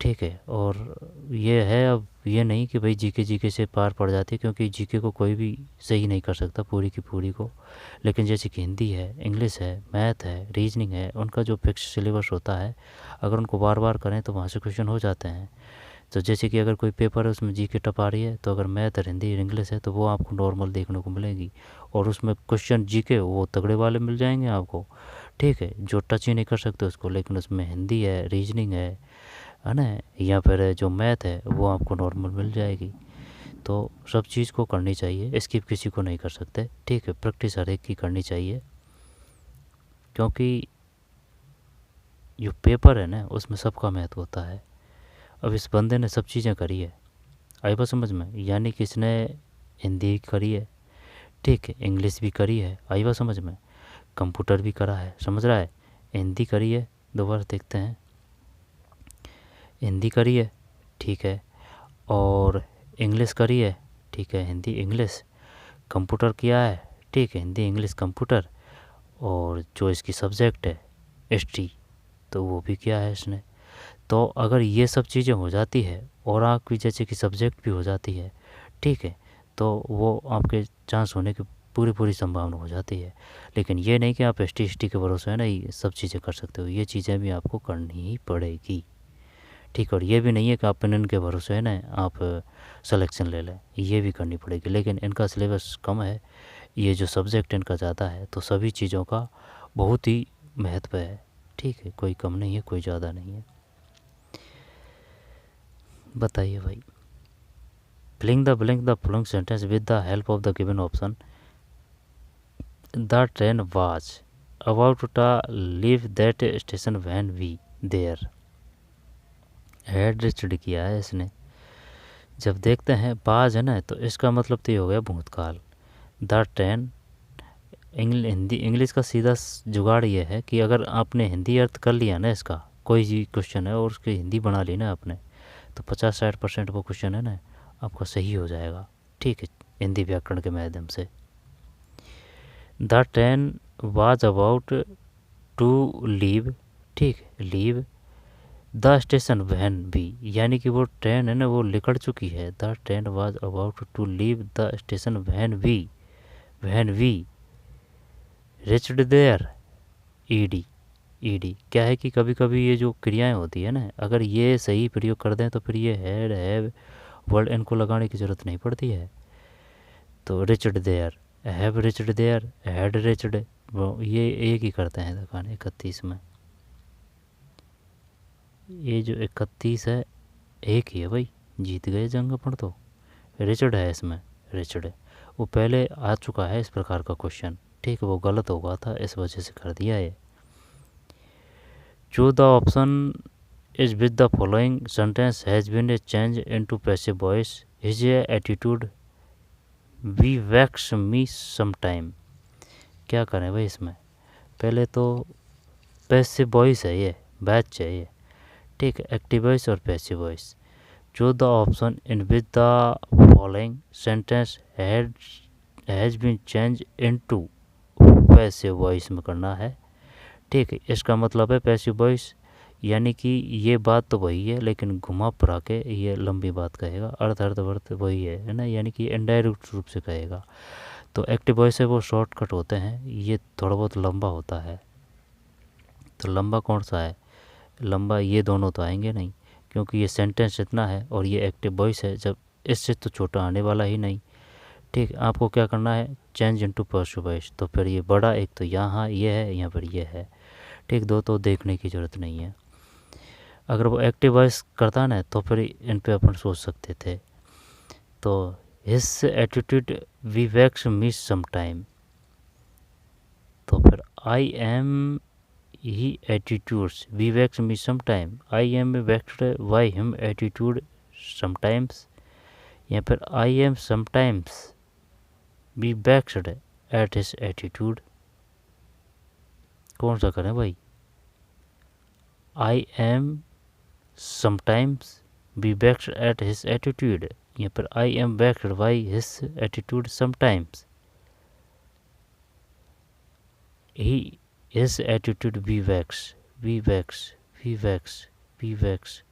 ठीक है, और ये है, अब ये नहीं कि भाई जीके से पार पड़ जाती है, क्योंकि जीके को कोई भी सही नहीं कर सकता पूरी की पूरी को। लेकिन जैसे कि हिंदी है, इंग्लिश है, मैथ है, रीजनिंग है, उनका जो फिक्स सिलेबस होता है, अगर उनको बार बार करें तो वहाँ से क्वेश्चन हो जाते हैं। तो जैसे कि अगर कोई पेपर है उसमें जीके टप आ रही है, तो अगर मैथ और हिंदी और इंग्लिश है तो वो आपको नॉर्मल देखने को मिलेगी, और उसमें क्वेश्चन जीके वो तगड़े वाले मिल जाएंगे आपको। ठीक है, जो टच ही नहीं कर सकते उसको, लेकिन उसमें हिंदी है, रीजनिंग है ना, या फिर जो मैथ है वो आपको नॉर्मल मिल जाएगी। तो सब चीज़ को करनी चाहिए, स्किप किसी को नहीं कर सकते। ठीक है, प्रैक्टिस हर एक की करनी चाहिए, क्योंकि जो पेपर है ना उसमें सबका महत्व होता है। अब इस बंदे ने सब चीज़ें करी है, आई बात समझ में, यानी कि इसने हिंदी करी है, ठीक है, इंग्लिश भी करी है, आई बात समझ में, कंप्यूटर भी करा है, समझ रहा है, हिंदी करी है, दोबारा देखते हैं, हिंदी करी है, ठीक है, और इंग्लिश करी है, ठीक है, हिंदी इंग्लिश, कंप्यूटर किया है, ठीक है, हिंदी इंग्लिश कंप्यूटर, और जो इसकी सब्जेक्ट है हिस्ट्री, तो वो भी किया है इसने। तो अगर ये सब चीज़ें हो जाती है और आपकी जैसे कि सब्जेक्ट भी हो जाती है, ठीक है, तो वो आपके चांस होने की पूरी पूरी संभावना हो जाती है। लेकिन ये नहीं कि आप एस टी के भरोसे है ना ये सब चीज़ें कर सकते हो, ये चीज़ें भी आपको करनी ही पड़ेगी। ठीक है, और ये भी नहीं है कि आप इनके भरोसे है ना आप सिलेक्शन ले लें, ये भी करनी पड़ेगी। लेकिन इनका सिलेबस कम है, ये जो सब्जेक्ट इनका ज़्यादा है, तो सभी चीज़ों का बहुत ही महत्व है। ठीक है, कोई कम नहीं है, कोई ज़्यादा नहीं है। बताइए भाई, filling the blank the following sentence with the help of the given option. The train was about to leave that station when we there. Had reached किया है इसने। जब देखते हैं बाज है ना, तो इसका मतलब तो ये हो गया भूतकाल। द ट्रेन हिंदी इंग्लिश का सीधा जुगाड़ ये है कि अगर आपने हिंदी अर्थ कर लिया ना इसका, कोई भी क्वेश्चन है और उसकी हिंदी बना ली ना आपने, तो 50-60% वो क्वेश्चन है ना आपका सही हो जाएगा। ठीक है, हिंदी व्याकरण के माध्यम से। The train was about to leave, ठीक है, लीव द स्टेशन वैन भी, यानी कि वो ट्रेन है ना वो निकल चुकी है। The train was about to leave the station when we reached there. ED ED क्या है कि कभी कभी ये जो क्रियाएं होती है ना, अगर ये सही प्रयोग कर दें तो फिर ये हैड हैव वर्ड इनको लगाने की ज़रूरत नहीं पड़ती है। तो reached there, have reached there, had reached, वो ये एक ही करते हैं। दुकान 31 में, ये जो 31 है एक ही है भाई, जीत गए जंग अपन तो। रिचर्ड है इसमें, रिचर्ड है, वो पहले आ चुका है इस प्रकार का क्वेश्चन। ठीक है, वो गलत हो गया था, इस वजह से कर दिया है। जो the option is with the following sentence has been a change into passive voice is a attitude we wax me some time. क्या करें भाई इसमें, पहले तो पैसिव वॉइस है, ये बैच चाहिए। ठीक है, एक्टिव वॉइस और पैसिव वॉइस। जो the option in with the following sentence has been change into passive voice में करना है। ठीक है, इसका मतलब है पैसिव वॉइस, यानी कि ये बात तो वही है लेकिन घुमा फिरा के ये लंबी बात कहेगा, अर्थ अर्थ वर्थ वही है ना, यानी कि इनडायरेक्ट रूप से कहेगा। तो एक्टिव वॉइस है वो शॉर्टकट होते हैं, ये थोड़ा बहुत लंबा होता है। तो लंबा कौन सा है? लंबा ये दोनों तो आएंगे नहीं, क्योंकि ये सेंटेंस इतना है और ये एक्टिव वॉइस है, जब इससे तो छोटा आने वाला ही नहीं। ठीक, आपको क्या करना है, चेंज इनटू पैसिव वॉइस। तो फिर ये बड़ा एक तो यहाँ ये है, यहाँ पर ये है। ठीक, दो तो देखने की ज़रूरत नहीं है। अगर वो एक्टिव वॉइस करता ना तो फिर इन पे अपन सोच सकते थे। तो his attitude we wax me some time, तो फिर I am he attitudes we wax me some time, I am vexed by him attitude sometimes, या फिर I am sometimes be vexed at his attitude. कौन सा करें भाई? I am sometimes be vexed at his attitude, या फिर I am vexed by his attitude sometimes, he his attitude be vex vexes vexes we wax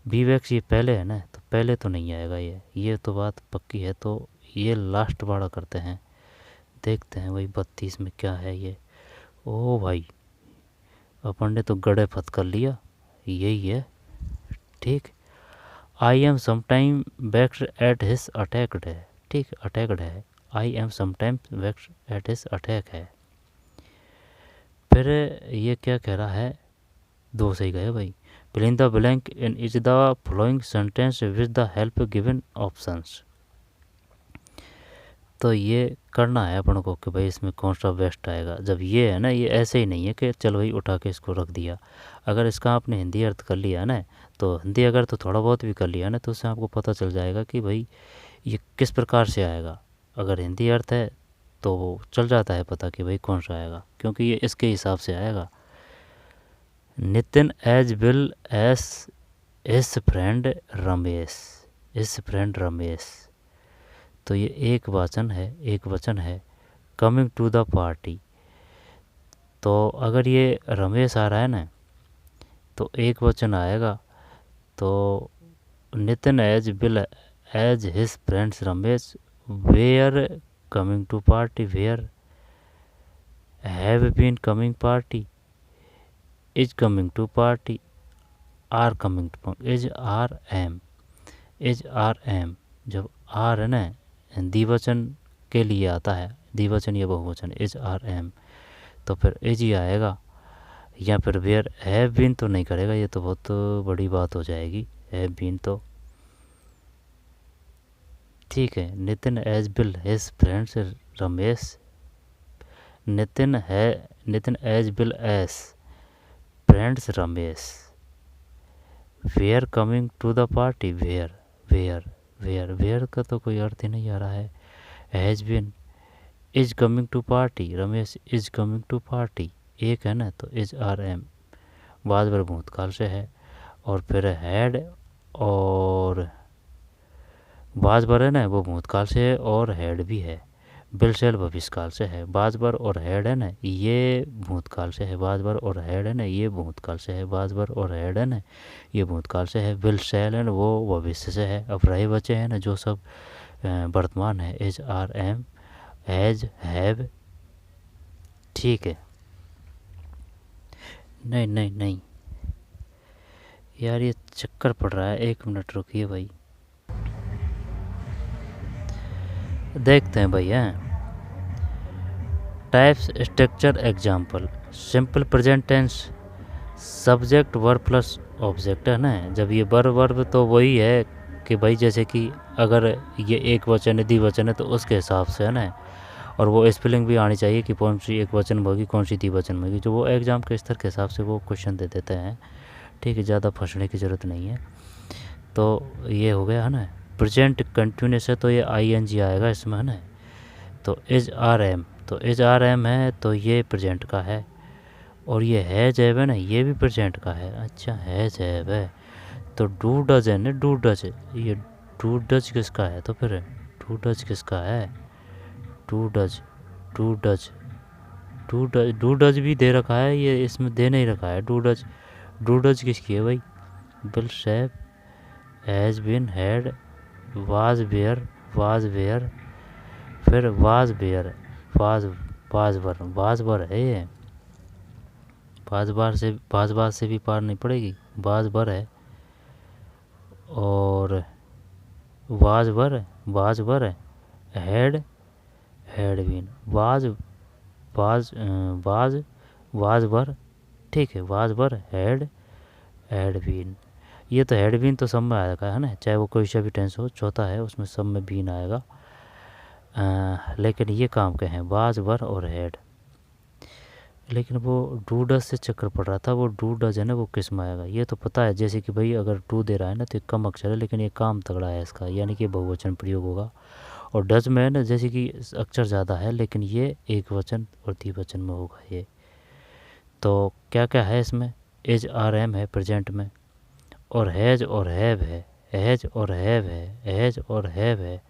B wax, ये पहले है ना, तो पहले तो नहीं आएगा ये तो बात पक्की है। तो ये लास्ट वाला करते हैं, देखते हैं भाई 32 में क्या है ये। ओ भाई, अपन ने तो गड़े फत कर लिया, यही है। ठीक, I am sometime vaxxed at his attacked है। ठीक, अटैक्ड है, आई am sometimes vaxxed at his attack है। फिर ये क्या कह रहा है, दो सही गए भाई। fill in the blank in each the following sentence with the help given options। तो ये करना है अपन को कि भाई इसमें कौन सा बेस्ट आएगा। जब ये है ना, ये ऐसे ही नहीं है कि चलो भाई उठा के इसको रख दिया। अगर इसका आपने हिंदी अर्थ कर लिया ना, तो हिंदी अगर तो थोड़ा बहुत भी कर लिया ना, तो उससे आपको पता चल जाएगा कि भाई ये किस प्रकार से आएगा। अगर हिंदी अर्थ है तो वो चल जाता है पता कि भाई कौन सा आएगा, क्योंकि ये इसके हिसाब से आएगा। नितिन एज विल एस इस फ्रेंड रमेश, इस फ्रेंड रमेश, तो ये एक वचन है। कमिंग टू द पार्टी, तो अगर ये रमेश आ रहा है ना तो एक वचन आएगा। तो Nitin as well as his friends Ramesh were coming to party, were have been coming party, is coming to party, are coming to, is are am, is are am. जब आर है ना द्विवचन के लिए आता है, द्विवचन या बहुवचन, इज आर एम, तो फिर इज ही आएगा। या फिर वेयर हैव बीन तो नहीं करेगा, ये तो बहुत बड़ी बात हो जाएगी, हैव बीन तो। ठीक है, Nitin as well his friends Ramesh, Nitin as well as friends Ramesh were coming to the party, were were were were का तो कोई अर्थ ही नहीं आ रहा है। Has been is coming to party, Ramesh is coming to party, एक है ना, तो इज आर एम बाद बार भूतकाल से है। और फिर हैड और बाज बार है ना वो भूतकाल से है और हेड भी है। बिल सेल भविष्यकाल से है। बाज बार और हेड है ना ये भूतकाल से है, बाज बार और हेड है ना ये भूतकाल से है, बाज बार और हेड है ना ये भूतकाल से है। बिल सेल है ना वो भविष्य से है। अब रहे बचे हैं ना जो सब वर्तमान है, is are am has have. ठीक है, नहीं नहीं नहीं यार ये चक्कर पड़ रहा है, एक मिनट रुकिए भाई, देखते हैं भाई। हैं types structure example, simple present tense subject verb plus object है ना। जब ये वर्ब तो वही है कि भाई जैसे कि अगर ये एक वचन है द्विवचन है तो उसके हिसाब से है ना, और वो स्पेलिंग भी आनी चाहिए कि कौन सी एक वचन में होगी कौन सी द्विवचन में होगी, जो वो एग्ज़ाम के स्तर के हिसाब से वो क्वेश्चन दे देते हैं। ठीक है, ज़्यादा फंसने की ज़रूरत नहीं है। तो ये हो गया है ना। प्रेजेंट कंटिन्यूस है तो ये ING आएगा इसमें है ना। तो इज आर एम, तो इज आर एम है तो ये प्रेजेंट का है। और ये है जैब है ना ये भी प्रेजेंट का है। अच्छा है जैब है तो डू डज है ना, डू डज, ये डू डज किसका है? तो फिर डू डज किसका है? Do does do does do does भी दे रखा है, ये इसमें दे नहीं रखा है। डू डज किसकी है भाई? Will shall, has been, had, was were, फिर वाज वेयर, वाज वर है ये। बाज बार से भी पार नहीं पड़ेगी, बाज बर है। और वाज वर है, हैड बीन, वाज वर, ठीक है, वाज वर, हैड बीन। ये तो हैड बीन तो सब में आएगा है ना, चाहे वो कोई सा भी टेंस हो, चौथा है उसमें सब में बीन आएगा। लेकिन ये काम के हैं वाज वर और हैड। लेकिन वो डू डज से चक्कर पड़ रहा था, वो डू डज है ना वो किस में आएगा ये तो पता है। जैसे कि भाई अगर टू दे रहा है ना तो कम अक्षर है, लेकिन ये काम तगड़ा है इसका, यानी कि बहुवचन प्रयोग होगा। और डज में है ना जैसे कि अक्षर ज़्यादा है, लेकिन ये एक वचन और द्विवचन में होगा ये। तो क्या क्या है इसमें? इज आर एम है प्रेजेंट में, और हैज और हैव है, हैज और हैव है,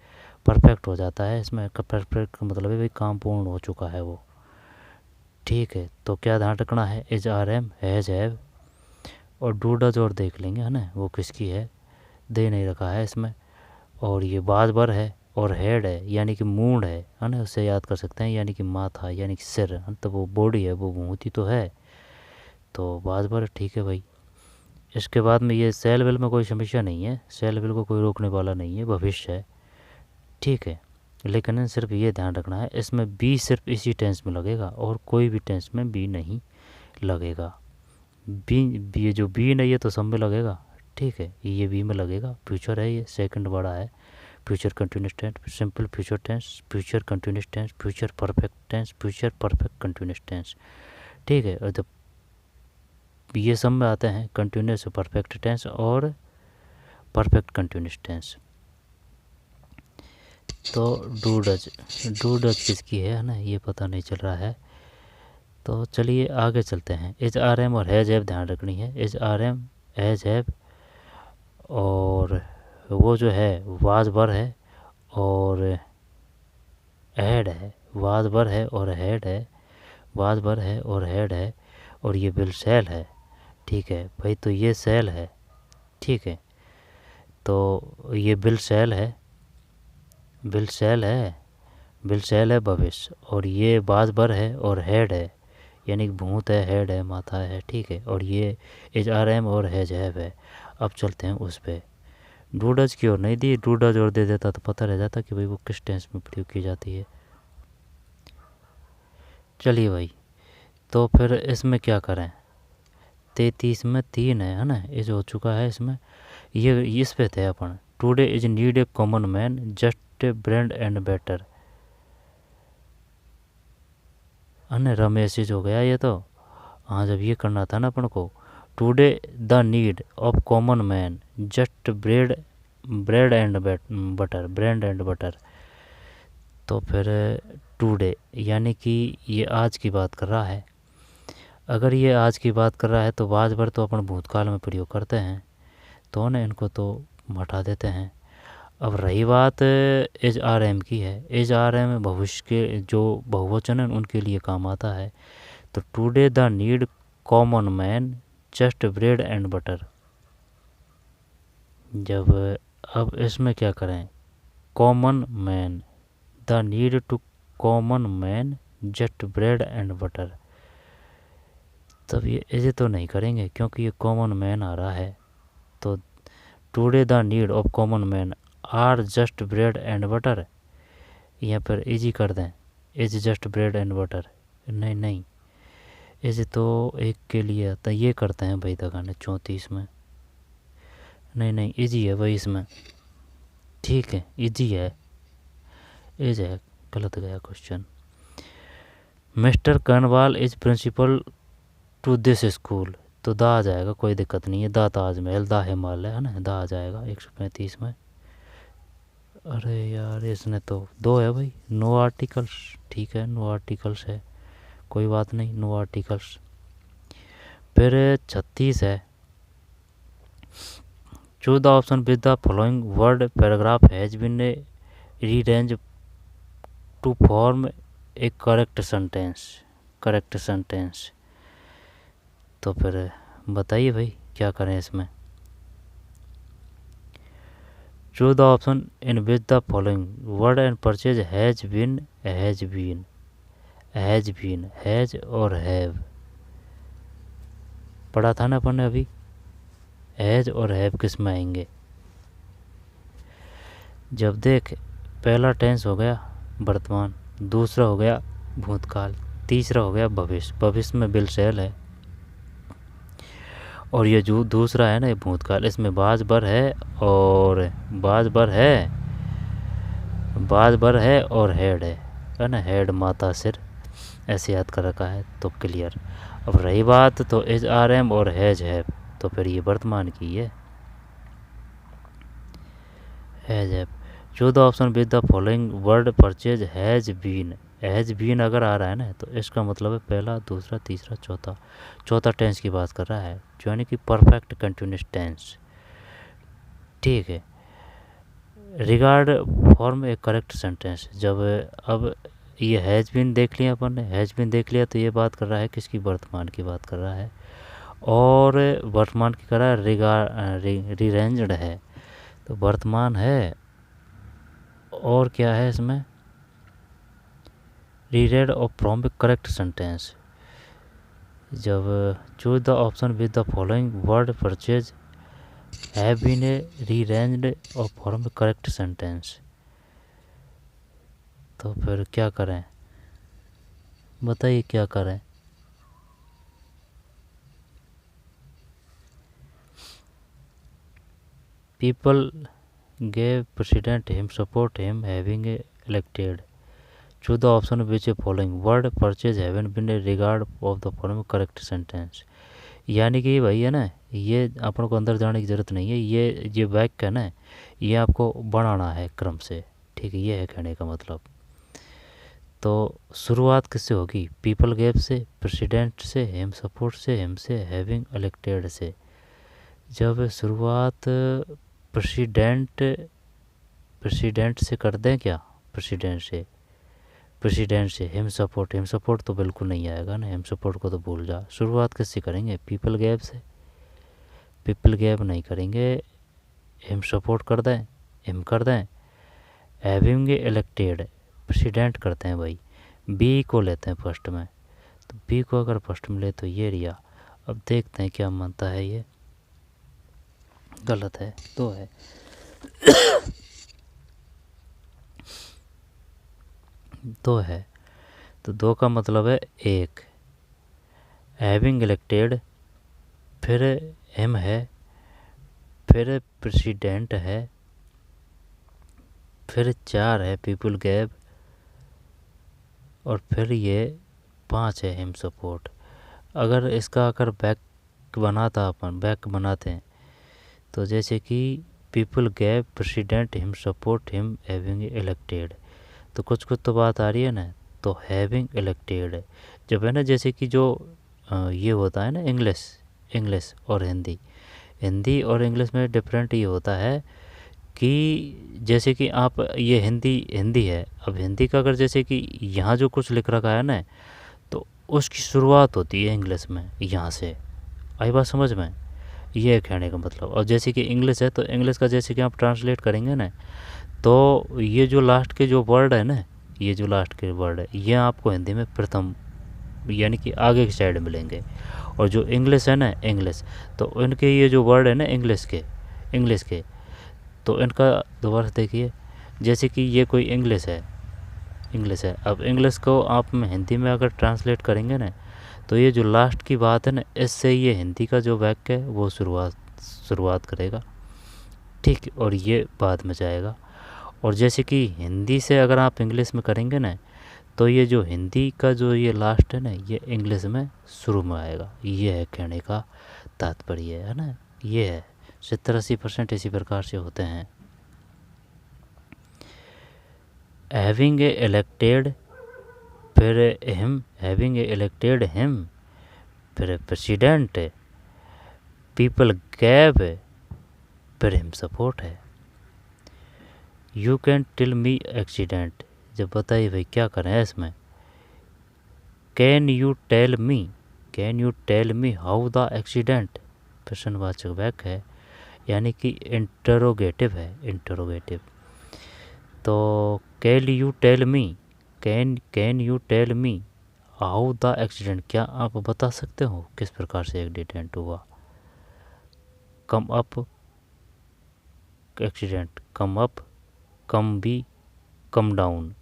परफेक्ट हो जाता है इसमें। परफेक्ट का मतलब है भाई काम पूर्ण हो चुका है वो, ठीक है। तो क्या ध्यान रखना है? Is are am, has have, और डू डज और देख लेंगे है ना वो किसकी है, दे नहीं रखा है इसमें। और ये बाज बर है और हेड है, यानी कि मूड है ना, उससे याद कर सकते हैं, यानी कि माथा यानी कि सिर, तो वो बॉडी है, वो मूर्ति तो है। तो बाज बर ठीक है भाई। इसके बाद में ये सेल विल में कोई समस्या नहीं है, सेल विल को कोई रोकने वाला नहीं है, भविष्य है, ठीक है। लेकिन सिर्फ ये ध्यान रखना है इसमें बी सिर्फ इसी टेंस में लगेगा और कोई भी टेंस में बी नहीं लगेगा। बी ये जो बी नहीं है तो सब में लगेगा, ठीक है, ये बी में लगेगा। फ्यूचर है, ये सेकंड बड़ा है, future continuous tense, simple future tense, future continuous tense, future perfect tense, future perfect continuous tense, ठीक है। और जब ये सब में आते हैं कंटिन्यूस परफेक्ट टेंस और परफेक्ट कंटिन्यूस टेंस। तो डू डज किसकी है ना, ये पता नहीं चल रहा है। तो चलिए आगे चलते हैं। इज आर एम और हैज हैव ध्यान रखनी है, is are am, has have, और वो जो है वाज वर है और हैड है, वाज वर है और हैड है, वाज वर है और हैड है, और ये बिल सेल है, ठीक है भाई। तो ये सेल है, ठीक है, तो ये बिल सेल है, बिल सेल है भविष्य, और ये बाज बर है और हेड है, यानी कि भूत है, हेड है, माथा है, ठीक है। और ये एच आर एम और हैज हैव है। अब चलते हैं उस पर। डू डज की ओर नहीं दी, डू डज और दे देता तो पता रह जाता कि भाई वो किस टेंस में प्रयोग की जाती है। चलिए भाई, तो फिर इसमें क्या करें? 33 में 3 है ना, इज हो चुका है इसमें। ये इस पे थे अपन, today is need a common man just bread and butter, अने रमेश इज हो गया ये तो। हाँ, जब ये करना था ना अपन को, today the need of common man just bread and butter, तो फिर टुडे यानी कि ये आज की बात कर रहा है। अगर ये आज की बात कर रहा है तो वाज भर तो अपन भूतकाल में प्रयोग करते हैं, तो ना इनको तो हटा देते हैं। अब रही बात एज आर एम की है, एज आर एम भविष्य के जो बहुवचन है उनके लिए काम आता है। तो today the need common man just bread and butter. जब अब इसमें क्या करें? Common man, the need to common man just bread and butter. तब ये ऐसे तो नहीं करेंगे क्योंकि ये कॉमन मैन आ रहा है। तो today the need of common man are just bread and butter, यहाँ पर इजी कर दें, is just bread and butter. नहीं, ऐसे तो एक के लिए आता, ये करते हैं भाई दगाने 34 में। नहीं, इजी है भाई इसमें, ठीक है, इजी है, इज है, गलत गया question. Mister Karnwal is principal to this school, तो दा आ जाएगा, कोई दिक्कत नहीं है। दा ताजमहल, दा हिमालय है ना, दा आ जाएगा 135 में। अरे यार इसने तो 2 है भाई, नो आर्टिकल्स, ठीक है, नो आर्टिकल्स है, कोई बात नहीं, नो आर्टिकल्स। फिर 36 है, choose the option with the following word paragraph has been rearrange to form a correct sentence. Correct sentence. तो फिर बताइए भाई क्या करें इसमें। Choose the option in which the following word and purchase has been, has been, has been, has और have पढ़ा था ना अपन ने अभी। हैज और हैव किस में आएंगे? जब देख, पहला टेंस हो गया वर्तमान, दूसरा हो गया भूतकाल, तीसरा हो गया भविष्य। भविष्य में विल शैल है, और ये जो दूसरा है ना ये भूतकाल, इसमें बाज बर है और बाज बर है, बाज बर है और हेड है ना, हेड माता सिर, ऐसे याद कर रखा है तो क्लियर। अब रही बात तो इज आर एम और हैज हैव, तो फिर ये वर्तमान की है, has have. Choose the option with the following word purchase has been. Has been अगर आ रहा है ना तो इसका मतलब है पहला, दूसरा, तीसरा, चौथा, चौथा टेंस की बात कर रहा है, जो यानी कि परफेक्ट कंटिन्यूस टेंस। ठीक है। Regard form a correct sentence. जब अब ये हैज़ बीन देख लिया अपन ने, हैज़ बीन देख लिया तो ये बात कर रहा है किसकी? वर्तमान की बात कर रहा है, और वर्तमान की कर रहा है रिरेंज्ड है, तो वर्तमान है और क्या है इसमें? रीरेड और फ्रॉम ए करेक्ट सेंटेंस। जब choose the option with the following word purchase have been a rearranged और फॉर्म ए करेक्ट सेंटेंस, तो फिर क्या करें बताइए, क्या करें? People gave president him support him having elected. Choose the option which a following word purchase haven't been a regard of the following correct sentence. यानी कि भाई है ना, ये अपन को अंदर जाने की ज़रूरत नहीं है, ये वाक्य है ना, ये आपको बनाना है क्रम से। ठीक है, ये है कहने का मतलब। तो शुरुआत किससे होगी? पीपल गेव से, प्रेसिडेंट से, हिम सपोर्ट से, हिम से, हैविंग इलेक्टेड से। जब शुरुआत प्रेसिडेंट से कर दें क्या? प्रेसिडेंट से हिम सपोर्ट तो बिल्कुल नहीं आएगा ना, हिम सपोर्ट को तो भूल जा। शुरुआत किससे करेंगे? पीपल गैप से, पीपल गैप नहीं करेंगे, हिम सपोर्ट कर दें, हिम कर दें, हैविंग इलेक्टेड, प्रेसिडेंट करते हैं भाई, बी को लेते हैं फर्स्ट में, तो बी को अगर फर्स्ट में ले तो ये रिया। अब देखते हैं क्या मानता है, ये गलत है तो है तो है, तो दो का मतलब है एक, हैविंग इलेक्टेड, फिर हिम है, फिर प्रेसिडेंट है, फिर चार है पीपल गैप, और फिर ये पांच है हिम सपोर्ट। अगर इसका अगर बैक बनाते हैं तो जैसे कि people gap, president, him support, him having elected, तो कुछ तो बात आ रही है ना, तो हैविंग इलेक्टेड जब है ना, जैसे कि जो ये होता है ना इंग्लिश और हिंदी और इंग्लिश में डिफरेंट ये होता है कि जैसे कि आप ये हिंदी है, अब हिंदी का अगर जैसे कि यहाँ जो कुछ लिख रखा है ना, तो उसकी शुरुआत होती है इंग्लिश में, यहाँ से। आई बात समझ में? ये है कहने का मतलब। और जैसे कि इंग्लिश है तो इंग्लिश का जैसे कि आप ट्रांसलेट करेंगे ना, तो ये जो लास्ट के जो वर्ड है ना, ये जो लास्ट के वर्ड है, ये आपको हिंदी में प्रथम यानी कि आगे की साइड मिलेंगे। और जो इंग्लिश है ना, इंग्लिश, तो इनके ये जो वर्ड है ना इंग्लिश के, तो इनका दोबारा से देखिए, जैसे कि ये कोई इंग्लिश है, अब इंग्लिश को आप हिंदी में अगर ट्रांसलेट करेंगे ना, तो ये जो लास्ट की बात है ना, इससे ये हिंदी का जो वाक्य है वो शुरुआत करेगा। ठीक, और ये बाद में जाएगा। और जैसे कि हिंदी से अगर आप इंग्लिश में करेंगे ना, तो ये जो हिंदी का जो ये लास्ट है ना, ये इंग्लिश में शुरू में आएगा। ये है कहने का तात्पर्य, है ना, ये है। 70-80% इसी प्रकार से होते हैं। हैविंग इलेक्टेड, फिर हिम, हैविंग इलेक्टेड हिम, फिर प्रेसिडेंट, पीपल गैप, फिर हिम सपोर्ट है। You can tell me accident. जब बताइए भाई क्या करें इसमें? Can you tell me how the accident, प्रश्नवाचक वाक्य है, यानी कि इंटरोगेटिव है, इंटरोगेटिव। तो can you tell me how the accident, क्या आप बता सकते हो किस प्रकार से एक्सीडेंट हुआ। Come up accident, come up, come be, come down.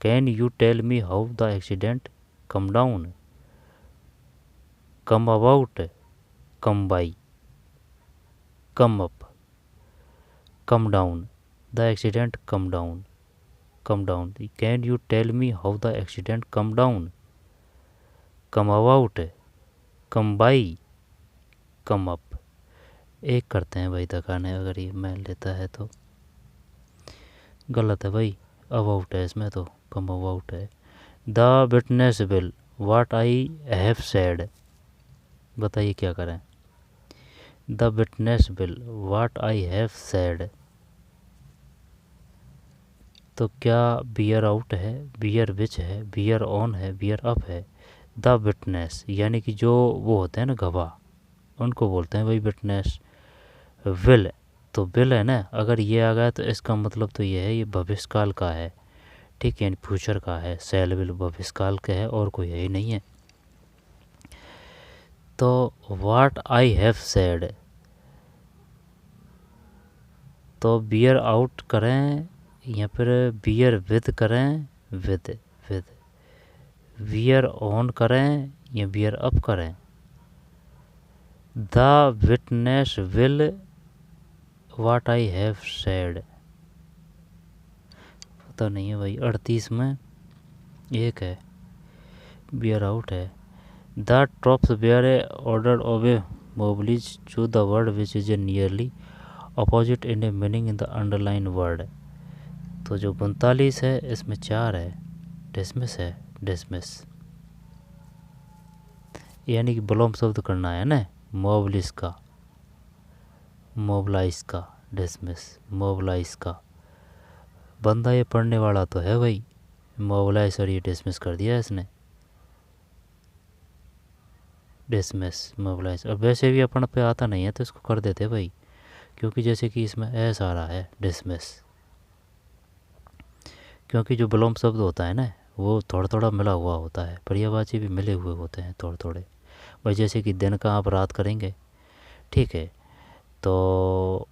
Can you tell me how the accident come down, come about, come by, come up, come down, the accident come down, come down. Can you tell me how the accident come down, come about, come by, come up. एक करते हैं भाई दकाने, अगर ये मैं लेता है तो गलत है भाई, अबाउट है इसमें, तो कम अबाउट है। The witness will what I have said, बताइए क्या करें। The witness will what I have said, तो क्या बियर आउट है, बियर विच है, बियर ऑन है, बियर अप है। द विटनेस यानी कि जो वो होते हैं ना गवाह, उनको बोलते हैं भाई विटनेस। विल, तो विल है ना, अगर ये आ गया तो इसका मतलब तो ये है ये भविष्यकाल का है, ठीक है, यानी फ्यूचर का है। सेल विल भविष्यकाल का है और कोई है ही नहीं है। तो वाट आई हैव सेड, तो बियर आउट करें या फिर बियर विद करें, विद विद। बियर ऑन करें या बियर अप करें। The witness will what I have said, पता नहीं है भाई। 38 में एक है, बियर आउट है। The troops bear a order of a mobilise to the word which is a nearly opposite in a meaning in the underline word. तो जो 39 है इसमें 4 है, डिसमिस है, डिसमिस यानी कि विलोम शब्द करना है ना, मोबलिस का, मोबलाइज का, डिसमिस, मोबलाइज का। बंदा ये पढ़ने वाला तो है भाई, मोबलाइज और ये डिसमिस कर दिया इसने, डिसमिस, मोबलाइज। और वैसे भी अपन पे आता नहीं है तो इसको कर देते भाई, क्योंकि जैसे कि इसमें एस आ रहा है, डिसमिस, क्योंकि जो विलोम शब्द होता है ना वो थोड़ा थोड़ा मिला हुआ होता है, पर्यायवाची भी मिले हुए होते हैं थोड़े थोड़े। भाई जैसे कि दिन का आप रात करेंगे, ठीक है, तो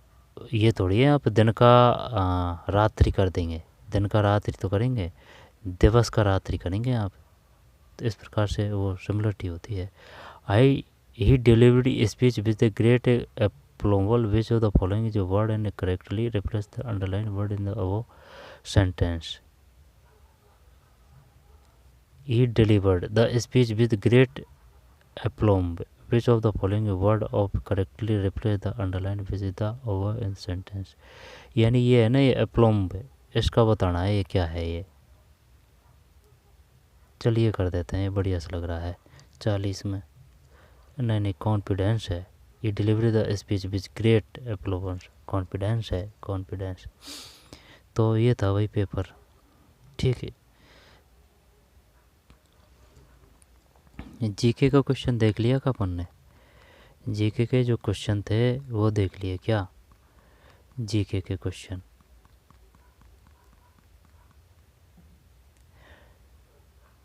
ये थोड़ी है आप दिन का रात्रि कर देंगे, दिन का रात्रि तो करेंगे, दिवस का रात्रि करेंगे आप। तो इस प्रकार से वो सिमिलरिटी होती है। I he delivered speech with the great aplomb which of the following is word and correctly replace the underline word in the above sentence. He delivered the speech with great aplomb. Which of the following word of correctly replace the underline which is the over in sentence? यानी ये है ना, ये aplomb, इसका बताना है ये क्या है ये। चलिए कर देते हैं, ये बढ़िया सा लग रहा है। 40 में नहीं, कॉन्फिडेंस है। ये delivery the speech which great aplomb, confidence है, कॉन्फिडेंस। तो ये था वही पेपर, ठीक है। जीके का क्वेश्चन देख लिया का अपन ने, जीके के जो क्वेश्चन थे वो देख लिए क्या, जीके के क्वेश्चन।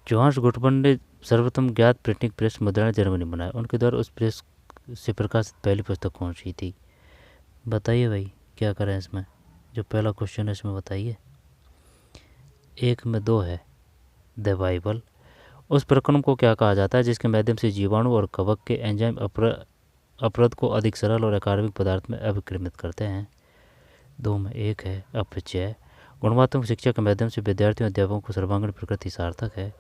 जोहान्स गुटबर्न ने सर्वप्रथम ज्ञात प्रिंटिंग प्रेस मुद्रण जर्मनी बनाया, उनके द्वारा उस प्रेस से प्रकाशित पहली पुस्तक कौन सी थी। बताइए भाई क्या करें इसमें, जो पहला क्वेश्चन है इसमें बताइए। 1 में 2 है, द बाइबल। उस प्रक्रम को क्या कहा जाता है जिसके माध्यम से जीवाणु और कवक के एंजाइम अपरद को अधिक सरल और अकार्बनिक पदार्थ में अभिक्रमित करते हैं। 2 में 1 है, अपचय। गुणवत्तात्मक शिक्षा के माध्यम से विद्यार्थियों और अध्यापकों को सर्वांगीण प्रकृति सार्थक है।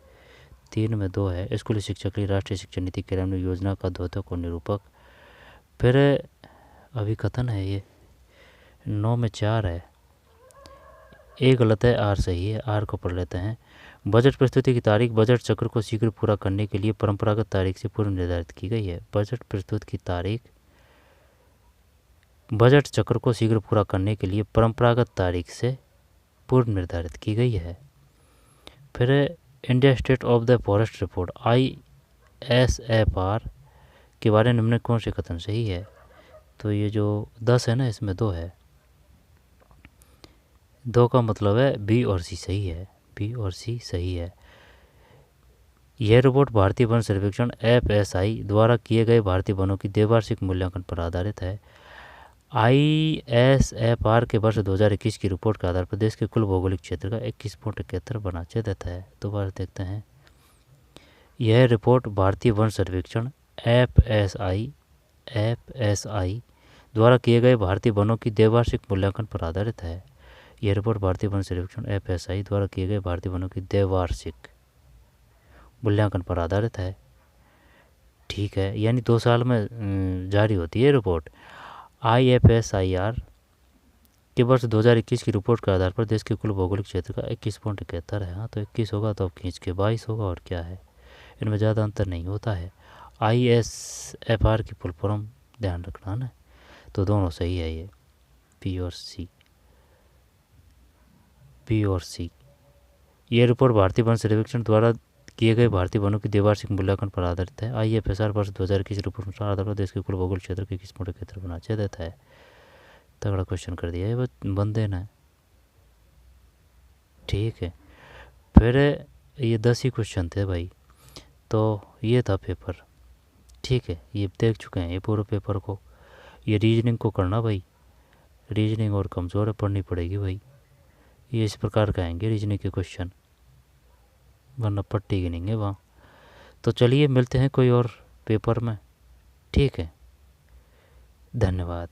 3 में 2 है, स्कूली शिक्षा के लिए राष्ट्रीय शिक्षा नीति कार्यान्वयन योजना का द्योतक और निरूपक। फिर अभिकथन है ये। 9 में 4 है, ए गलत है, आर सही है। आर को पढ़ लेते हैं। बजट प्रस्तुति की तारीख बजट चक्र को शीघ्र पूरा करने के लिए परंपरागत तारीख से पूर्व निर्धारित की गई है। बजट प्रस्तुत की तारीख बजट चक्र को शीघ्र पूरा करने के लिए परंपरागत तारीख से पूर्व निर्धारित की गई है। फिर India state of the forest report ISFR के बारे में निम्न कौन से कथन सही है? तो ये जो 10 है ना, इसमें 2 है, 2 का मतलब है बी और सी सही है, बी और सी सही है। यह रिपोर्ट भारतीय वन सर्वेक्षण FSI द्वारा किए गए भारतीय वनों की द्विवार्षिक मूल्यांकन पर आधारित है। ISFR के वर्ष 2021 की रिपोर्ट के आधार पर देश के कुल भौगोलिक क्षेत्र का 21.71 बनाचे देता है। दोबारा देखते हैं। यह रिपोर्ट भारतीय वन सर्वेक्षण FSI द्वारा किए गए भारतीय वनों की द्विवार्षिक मूल्यांकन पर आधारित है। यह रिपोर्ट भारतीय वन सर्वेक्षण FSI द्वारा किए गए भारतीय वनों की द्विवार्षिक मूल्यांकन पर आधारित है। ठीक है, यानी 2 साल में जारी होती है रिपोर्ट। IFSIR के वर्ष 2021 की रिपोर्ट के आधार पर देश के कुल भौगोलिक क्षेत्र का 21.71 है। हाँ, तो 21 होगा तो अब खींच के 22 होगा, और क्या है, इनमें ज़्यादा अंतर नहीं होता है। ISFR की फुल फॉर्म ध्यान रखना ना, तो दोनों सही है, ये बी और सी। ये रिपोर्ट भारतीय वन सर्वेक्षण द्वारा किए गए भारतीय वनों की द्विवार्षिक मूल्यांकन पर आधारित है। IFSR वर्ष 2021 रिपोर्ट के आधार पर देश के कुल भौगोलिक क्षेत्र के 21.71 बनाचे देता है। तगड़ा क्वेश्चन कर दिया है बंदे ने। ठीक है, फिर ये 10 ही क्वेश्चन थे भाई, तो ये था पेपर। ठीक है, ये देख चुके हैं ये पूरे पेपर को। ये रीजनिंग को करना भाई, रीजनिंग और कमज़ोर है, पढ़नी पड़ेगी भाई। ये इस प्रकार का आएंगे रीजनिंग के क्वेश्चन, वरना पट्टी गिनेंगे वहाँ। तो चलिए मिलते हैं कोई और पेपर में। ठीक है, धन्यवाद।